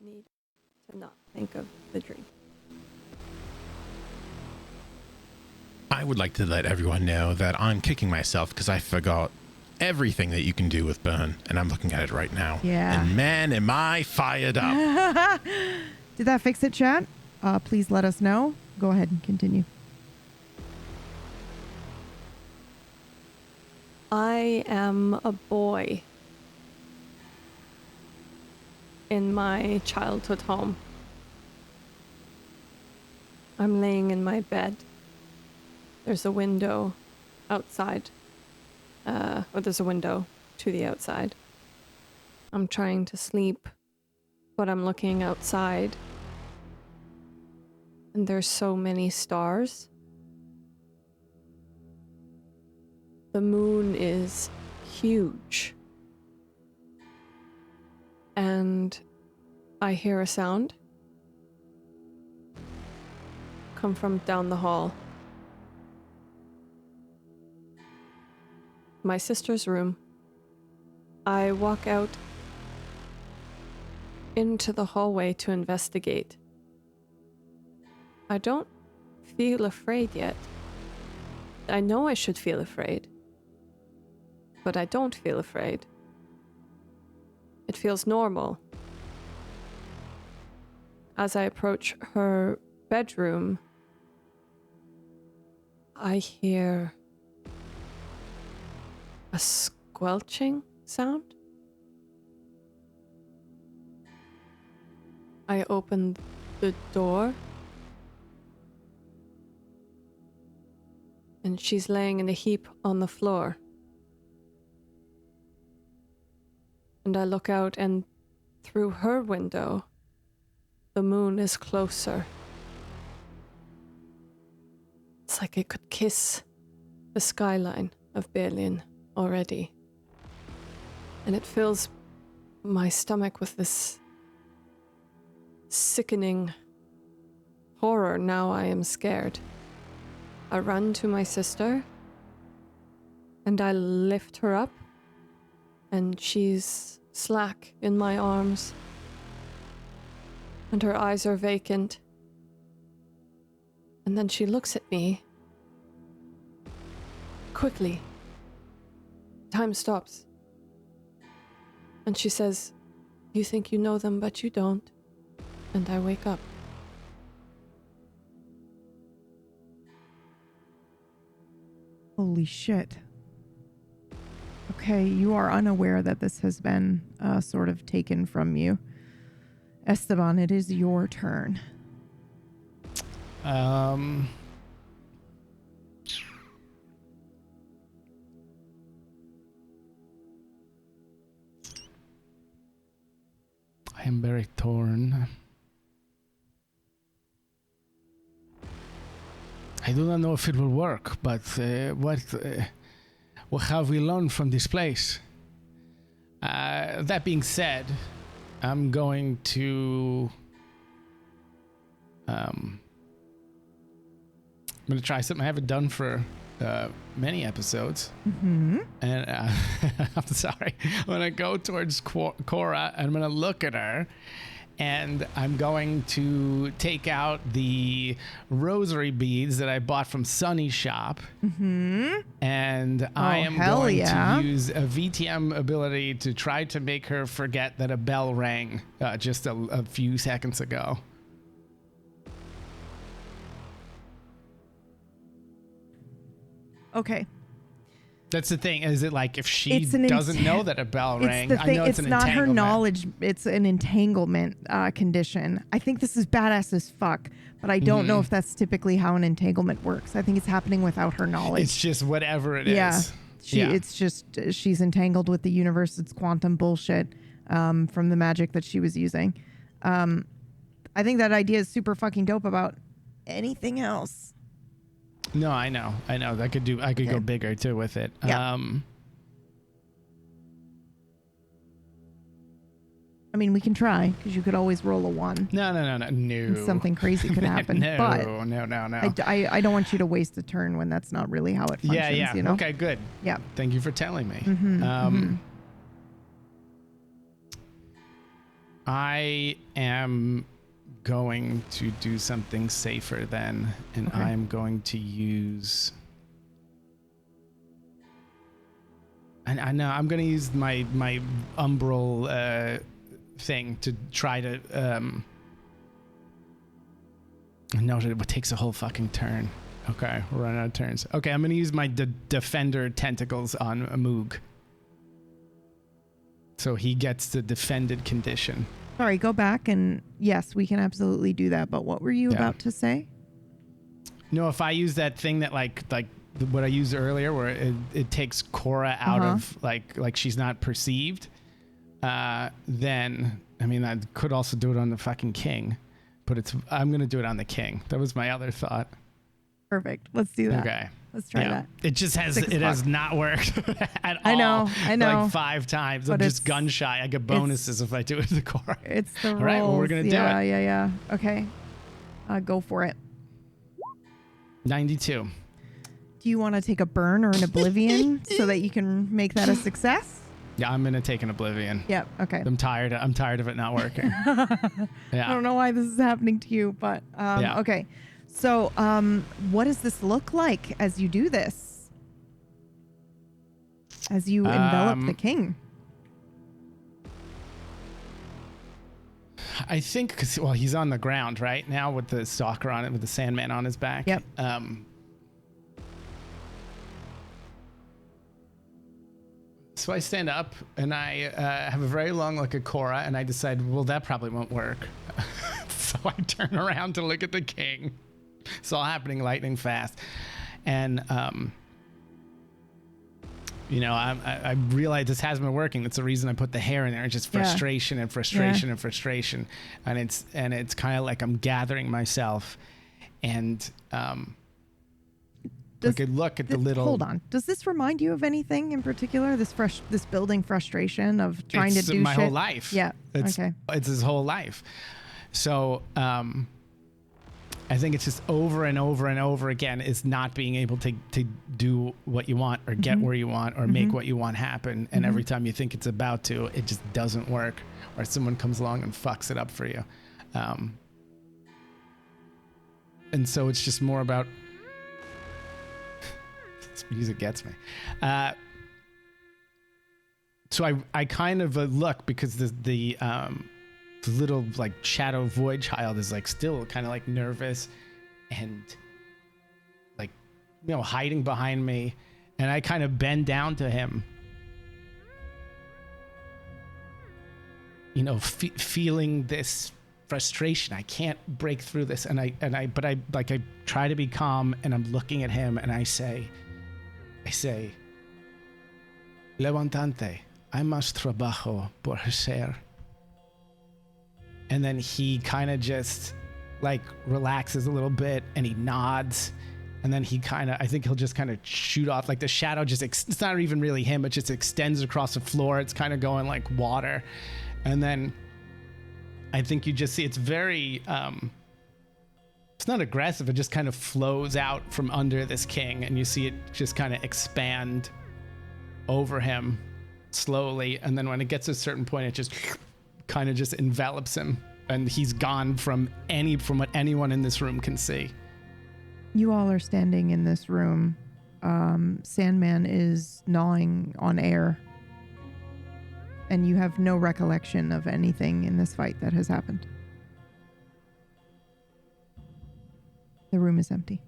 need to not think of the dream. I would like to let everyone know that I'm kicking myself because I forgot everything that you can do with burn, and I'm looking at it right now. Yeah. And man, am I fired up. Did that fix it, chat? Please let us know. Go ahead and continue. I am a boy in my childhood home. I'm laying in my bed. There's a window outside. Or there's a window to the outside. I'm trying to sleep, but I'm looking outside. And there's so many stars. The moon is huge. And I hear a sound come from down the hall. My sister's room. I walk out into the hallway to investigate. I don't feel afraid yet. I know I should feel afraid, but I don't feel afraid. It feels normal. As I approach her bedroom, I hear a squelching sound. I open the door, and she's laying in a heap on the floor. And I look out, and through her window, the moon is closer. It's like it could kiss the skyline of Berlin already. And it fills my stomach with this sickening horror. Now I am scared. I run to my sister, and I lift her up, and she's slack in my arms, and her eyes are vacant. And then she looks at me. Quickly. Time stops. And she says, "You think you know them, but you don't." And I wake up. Holy shit. Okay, you are unaware that this has been sort of taken from you. Esteban, it is your turn. I am very torn. I do not know if it will work, but what have we learned from this place? That being said, I'm going to try something I haven't done for many episodes. Mm-hmm. And I'm sorry. I'm going to go towards Cora and I'm going to look at her and I'm going to take out the rosary beads that I bought from Sunny's shop. And I am going to use a VTM ability to try to make her forget that a bell rang just a few seconds ago. Okay. That's the thing. Is it like if she doesn't know that a bell rang? I know it's an not her entanglement. knowledge. It's an entanglement condition. I think this is badass as fuck, but I don't know if that's typically how an entanglement works. I think it's happening without her knowledge. It's just whatever it is. Yeah. It's just she's entangled with the universe. It's quantum bullshit from the magic that she was using. I think that idea is super fucking dope about anything else. No, I know. I could go bigger too with it. Yeah. I mean, we can try because you could always roll a 1. No. And something crazy could happen. No. I don't want you to waste a turn when that's not really how it functions. Yeah. You know? Okay, good. Yeah. Thank you for telling me. I am going to do something safer then, and Okay. I'm going to use. I know I'm going to use my umbral thing to try to. No, it takes a whole fucking turn. Okay, we're running out of turns. Okay, I'm going to use my defender tentacles on Moog. So he gets the defended condition. Sorry, go back and yes, we can absolutely do that. But what were you about to say? No, if I use that thing that like what I used earlier, where it takes Cora out of like she's not perceived, then I mean I could also do it on the fucking king, but I'm gonna do it on the king. That was my other thought. Perfect. Let's do that. Okay. Let's try that. It just has not worked at all. I know. Like 5 times. I'm just gun shy. I get bonuses if I do it to the core. It's the rolls. All right, well, we're going to do it. Yeah. Okay. Go for it. 92. Do you want to take a burn or an oblivion so that you can make that a success? Yeah, I'm going to take an oblivion. Yep. Okay. I'm tired of it not working. Yeah. I don't know why this is happening to you, but okay. So, what does this look like as you do this? As you envelop the king? I think, well, he's on the ground right now with the stalker on it, with the Sandman on his back. Yep. So I stand up and I have a very long look at Cora and I decide, well, that probably won't work. So I turn around to look at the king. It's all happening lightning fast. And, I realize this hasn't been working. That's the reason I put the hair in there. It's just frustration and frustration and frustration. And it's kind of like I'm gathering myself. And I could look at the little... Hold on. Does this remind you of anything in particular? This building frustration of trying to do my shit? whole life. Yeah. Okay. It's his whole life. So... I think it's just over and over and over again is not being able to do what you want or get where you want or make what you want happen. And every time you think it's about to, it just doesn't work, or someone comes along and fucks it up for you. And so it's just more about this music gets me. So I kind of look because the little like shadow void child is like still kind of like nervous and like hiding behind me, and I kind of bend down to him, feeling this frustration. I can't break through this, and I try to be calm, and I'm looking at him and I say levantante, hay más trabajo por hacer. And then he kind of just like relaxes a little bit and he nods. And then I think he'll just kind of shoot off. Like the shadow it's not even really him. It just extends across the floor. It's kind of going like water. And then I think you just see it's very, it's not aggressive. It just kind of flows out from under this king. And you see it just kind of expand over him slowly. And then when it gets to a certain point, it just kind of just envelops him and he's gone from what anyone in this room can see. You all are standing in this room. Sandman is gnawing on air. And you have no recollection of anything in this fight that has happened. The room is empty.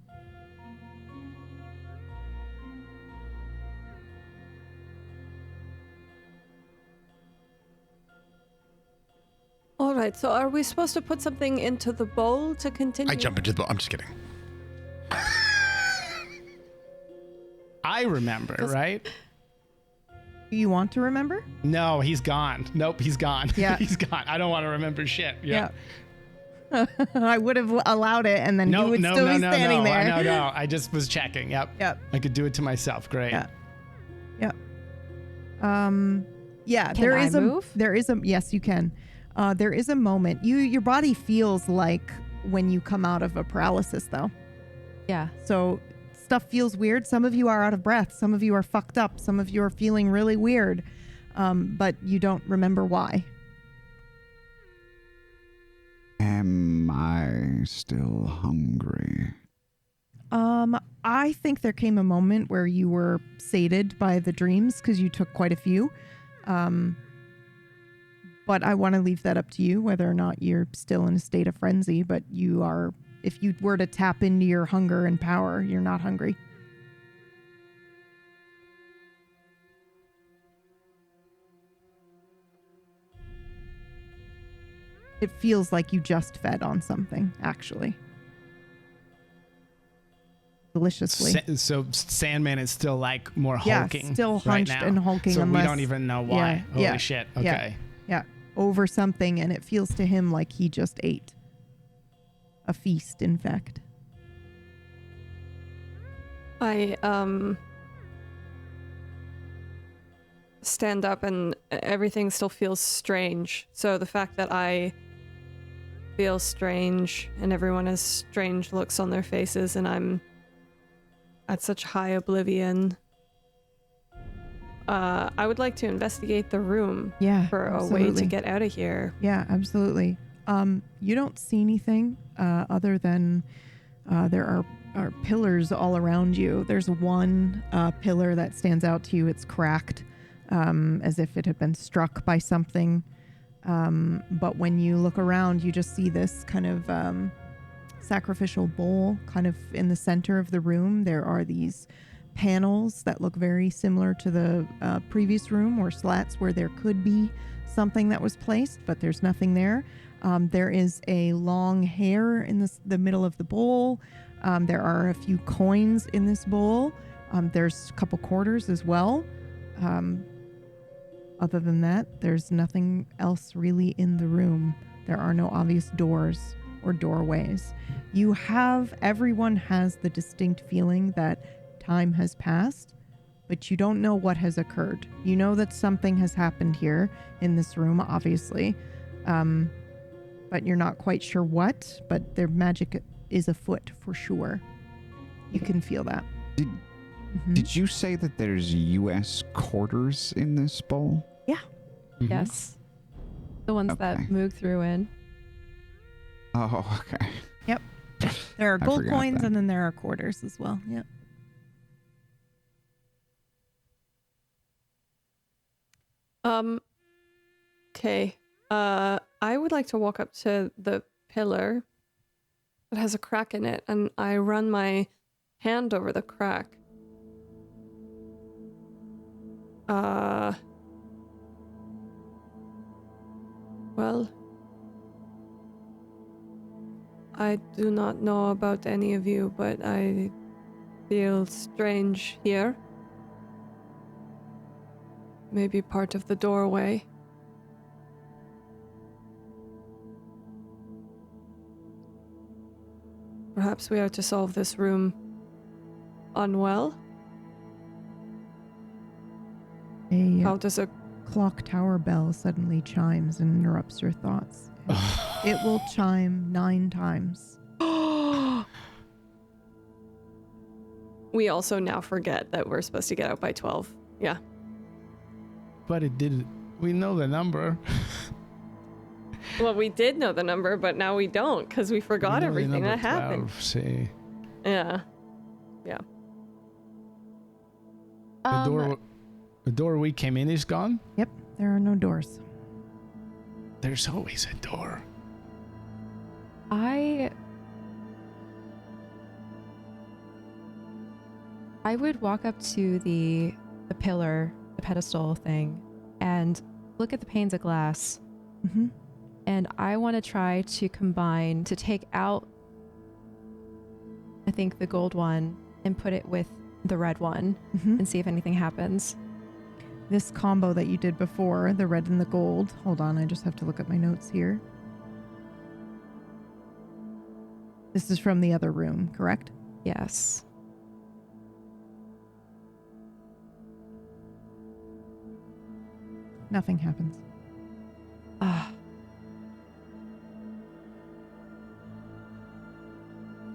All right, so are we supposed to put something into the bowl to continue? I jump into the bowl. I'm just kidding. I remember, right? You want to remember? No, he's gone. Nope, he's gone. Yeah. He's gone. I don't want to remember shit. Yeah. I would have allowed it, and then you would still be standing there. No. I just was checking. Yep. Yep. I could do it to myself. Great. Yeah. Yep. Yeah. Can I move? Yes, you can. There is a moment. Your body feels like when you come out of a paralysis, though. Yeah. So stuff feels weird. Some of you are out of breath. Some of you are fucked up. Some of you are feeling really weird, but you don't remember why. Am I still hungry? I think there came a moment where you were sated by the dreams because you took quite a few. But I want to leave that up to you, whether or not you're still in a state of frenzy. But you are, if you were to tap into your hunger and power, you're not hungry. It feels like you just fed on something, actually. Deliciously. So Sandman is still like more hulking. Yeah, still right hunched now. and hulking. So unless, we don't even know why. Yeah, Holy shit. Okay. Yeah. Over something, and it feels to him like he just ate. A feast, in fact. I stand up and everything still feels strange. So the fact that I feel strange and everyone has strange looks on their faces and I'm at such high oblivion. I would like to investigate the room for a way to get out of here. Yeah, absolutely. You don't see anything other than there are pillars all around you. There's one pillar that stands out to you. It's cracked, as if it had been struck by something. But when you look around, you just see this kind of sacrificial bowl kind of in the center of the room. There are these panels that look very similar to the previous room, or slats where there could be something that was placed, but there's nothing there. There is a long hair in the middle of the bowl. There are a few coins in this bowl. There's a couple quarters as well. Other than that, there's nothing else really in the room. There are no obvious doors or doorways. Everyone has the distinct feeling that time has passed, but you don't know what has occurred. You know that something has happened here in this room, obviously, but you're not quite sure what, but their magic is afoot for sure. You can feel that. Did you say that there's U.S. quarters in this bowl? Yeah. Mm-hmm. Yes. The ones that Moog threw in. Oh, okay. Yep. There are I gold forgot coins that. and then there are quarters as well. Yep. Okay. I would like to walk up to the pillar that has a crack in it, and I run my hand over the crack. Well, I do not know about any of you, but I feel strange here. Maybe part of the doorway. Perhaps we are to solve this room unwell. How does a clock tower bell suddenly chimes and interrupts your thoughts. It will chime 9 times. We also now forget that we're supposed to get out by 12. Yeah. But it didn't. We know the number. Well, we did know the number, but now we don't because we forgot We know the everything number that happened. 12, see. Yeah. Yeah. The door we came in is gone? Yep, there are no doors. There's always a door. I would walk up to the pillar, the pedestal thing, and look at the panes of glass. Mm-hmm. And I want to try to combine, to take out, I think, the gold one and put it with the red one Mm-hmm. and see if anything happens. This combo that you did before, the red and the gold. Hold on, I just have to look at my notes here. This is from the other room, correct? Yes. Nothing happens. Ah.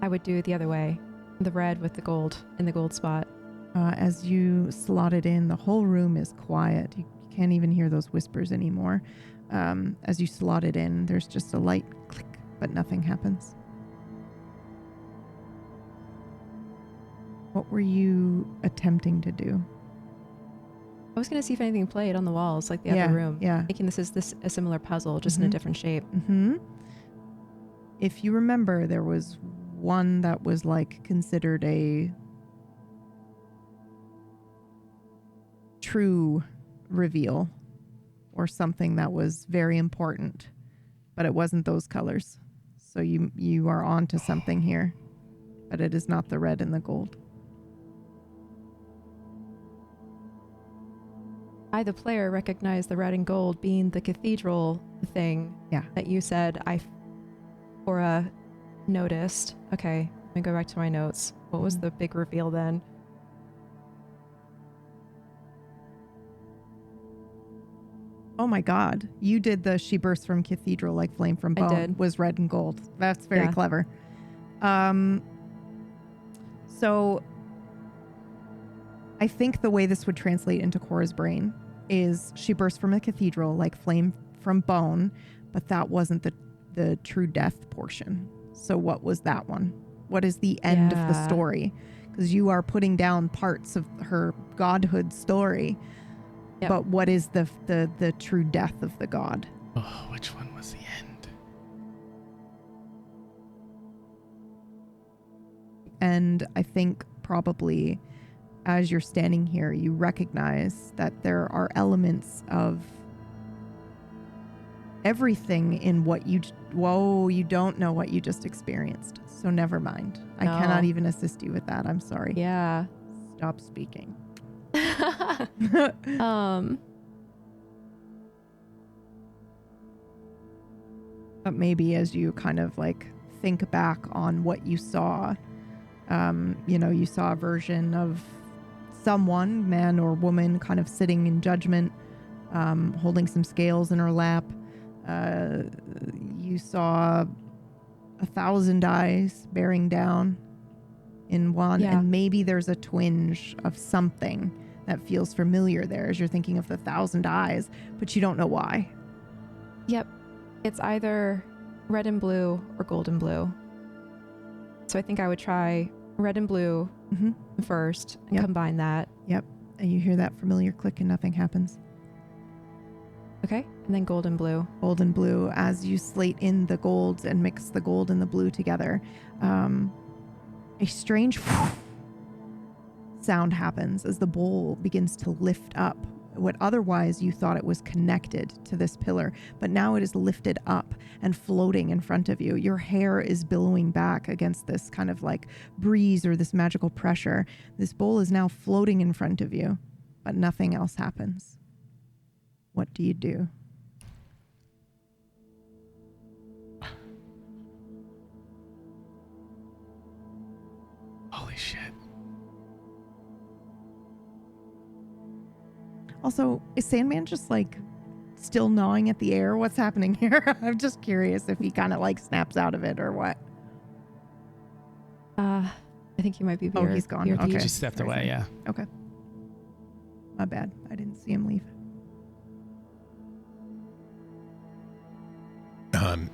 I would do it the other way. The red with the gold in the gold spot. As you slot it in, the whole room is quiet. You can't even hear those whispers anymore. As you slot it in, there's just a light click, but nothing happens. What were you attempting to do? I was going to see if anything played on the walls like the other room. Yeah. Thinking this is a similar puzzle, just in a different shape. Mm-hmm. If you remember, there was one that was like considered a true reveal or something that was very important, but it wasn't those colors. So you are onto something here, but it is not the red and the gold. I, the player, recognized the red and gold being the cathedral thing that you said noticed. Okay, let me go back to my notes. What was the big reveal then? Oh my God. You did the she bursts from cathedral like flame from bone. I did. Was red and gold. That's very clever. So I think the way this would translate into Cora's brain is she burst from a cathedral like flame from bone, but that wasn't the true death portion. So what was that one? What is the end of the story? Because you are putting down parts of her godhood story. Yep. But what is the true death of the god? Oh, which one was the end? And I think probably as you're standing here, you recognize that there are elements of everything in what you don't know what you just experienced. So never mind. I cannot even assist you with that. I'm sorry. Yeah. Stop speaking. But maybe as you kind of like think back on what you saw, you saw a version of someone, man or woman, kind of sitting in judgment, holding some scales in her lap. You saw 1,000 eyes bearing down in one, and maybe there's a twinge of something that feels familiar there as you're thinking of the 1,000 eyes, but you don't know why. Yep. It's either red and blue or gold and blue. So I think I would try red and blue first and combine that. Yep. And you hear that familiar click and nothing happens. Okay. And then gold and blue. Gold and blue. As you slate in the golds and mix the gold and the blue together, a strange sound happens as the bowl begins to lift up. What otherwise you thought it was connected to this pillar, but now it is lifted up and floating in front of you. Your hair is billowing back against this kind of like breeze or this magical pressure. This bowl is now floating in front of you, but nothing else happens. What do you do? Holy shit. Also, is Sandman just like still gnawing at the air? What's happening here? I'm just curious if he kind of like snaps out of it or what. I think you might be. He's gone. Okay. He just stepped away, yeah. Okay. My bad. I didn't see him leave.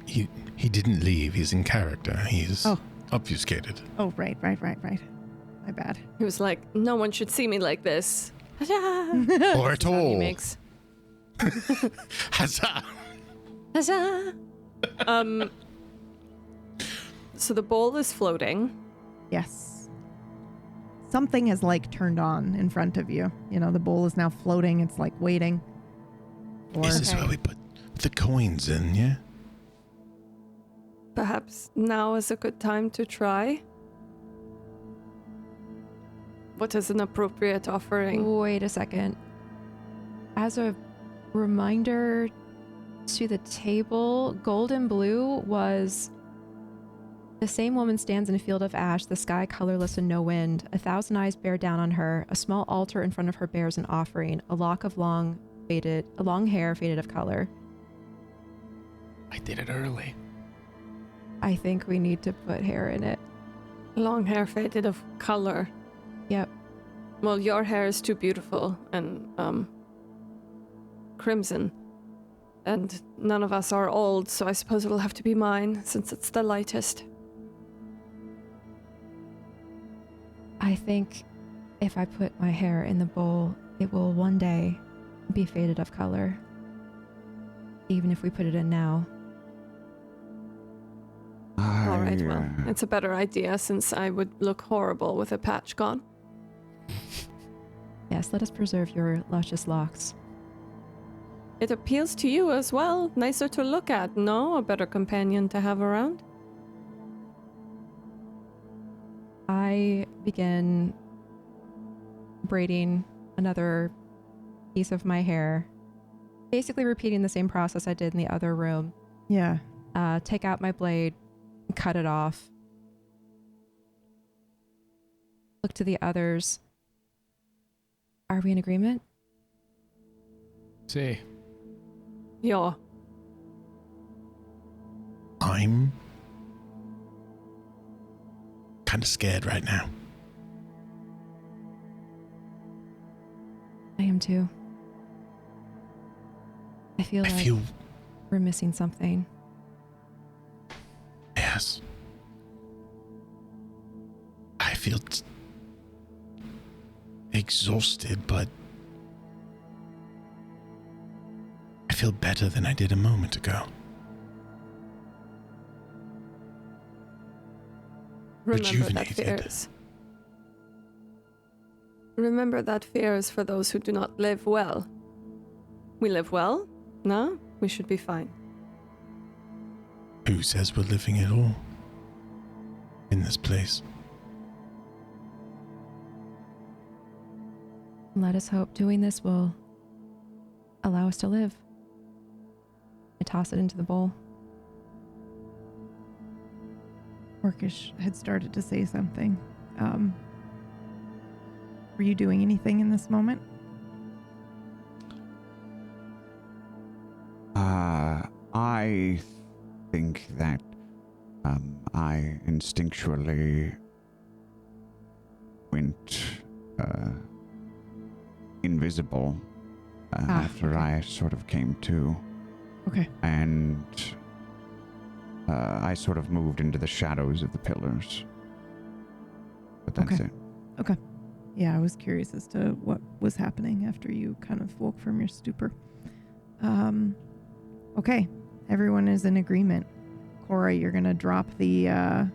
He didn't leave. He's in character. He's obfuscated. Oh, right. My bad. He was like, no one should see me like this. Or at Sound he all. makes. Huzzah! Huzzah! So the bowl is floating. Yes. Something has like turned on in front of you. You know, the bowl is now floating. It's like waiting. Is this where we put the coins in, yeah? Perhaps now is a good time to try. What is an appropriate offering? Wait a second. As a reminder to the table, gold and blue was the same woman stands in a field of ash, the sky colorless and no wind. 1,000 eyes bear down on her. A small altar in front of her bears an offering. A lock of long hair faded of color. I did it early. I think we need to put hair in it. Long hair faded of color. Yep. Well, your hair is too beautiful and crimson. And none of us are old, so I suppose it'll have to be mine since it's the lightest. I think if I put my hair in the bowl, it will one day be faded of color. Even if we put it in now. All right, well, it's a better idea since I would look horrible with a patch gone. Yes, let us preserve your luscious locks. It appeals to you as well. Nicer to look at, no? A better companion to have around? I begin braiding another piece of my hair, basically repeating the same process I did in the other room. Yeah. Take out my blade, cut it off. Look to the others. Are we in agreement? See. Yeah. I'm kind of scared right now. I am too. I feel we're missing something. Yes. I feel exhausted, but I feel better than I did a moment ago. Rejuvenated. Remember that fear is for those who do not live well. We live well? No? We should be fine. Who says we're living at all in this place? Let us hope doing this will allow us to live. I toss it into the bowl. Orcish had started to say something. Were you doing anything in this moment? I think that I instinctually went invisible after okay. I sort of came to. Okay. And I sort of moved into the shadows of the pillars. But that's it. Okay. Yeah, I was curious as to what was happening after you kind of woke from your stupor. Okay. Everyone is in agreement. Cora, you're going to drop the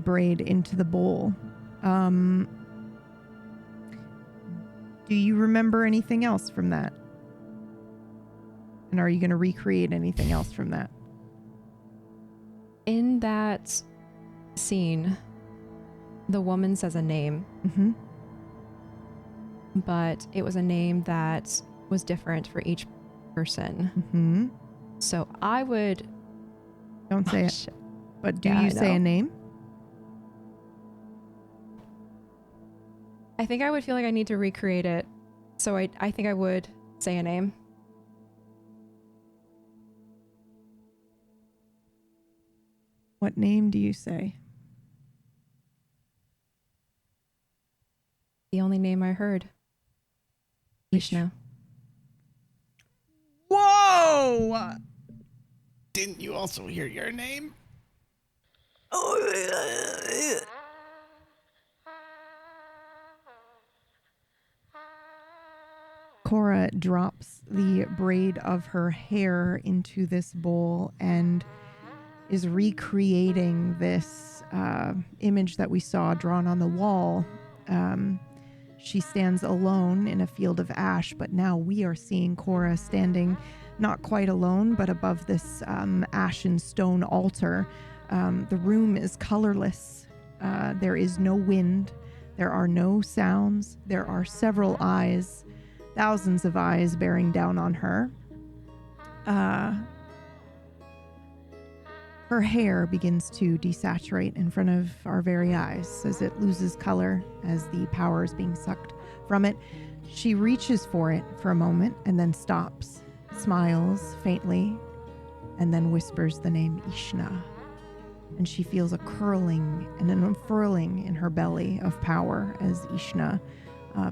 braid into the bowl. Do you remember anything else from that? And are you going to recreate anything else from that? In that scene, the woman says a name. Mm-hmm. But it was a name that was different for each person. Mm-hmm. So I would... Don't say it. Shit. But do Yeah, you I say know. a name? I think I would feel like I need to recreate it. So I think I would say a name. What name do you say? The only name I heard. Ishna. Whoa! Didn't you also hear your name? Cora drops the braid of her hair into this bowl and is recreating this image that we saw drawn on the wall. She stands alone in a field of ash, but now we are seeing Cora standing not quite alone, but above this ashen stone altar. The room is colorless. There is no wind. There are no sounds. There are several eyes, thousands of eyes bearing down on her. Her hair begins to desaturate in front of our very eyes as it loses color, as the power is being sucked from it. She reaches for it for a moment and then stops, smiles faintly, and then whispers the name Ishna. And she feels a curling and an unfurling in her belly of power as Ishna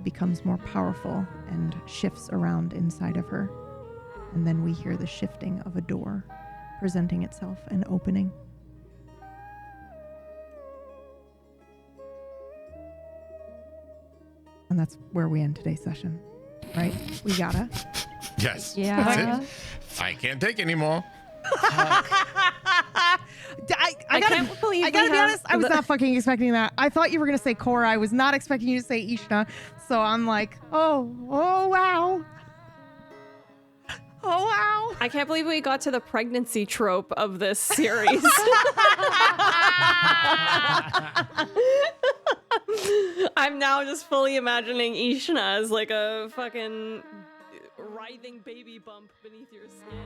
becomes more powerful and shifts around inside of her. And then we hear the shifting of a door presenting itself and opening. And that's where we end today's session, right? We gotta. Yes. Yeah. That's it. I can't take anymore. I can't believe I gotta we be have honest, I was not fucking expecting that. I thought you were gonna say Cora. I was not expecting you to say Ishna. So I'm like, oh wow. Oh wow. I can't believe we got to the pregnancy trope of this series. I'm now just fully imagining Ishna as like a fucking writhing baby bump beneath your skin.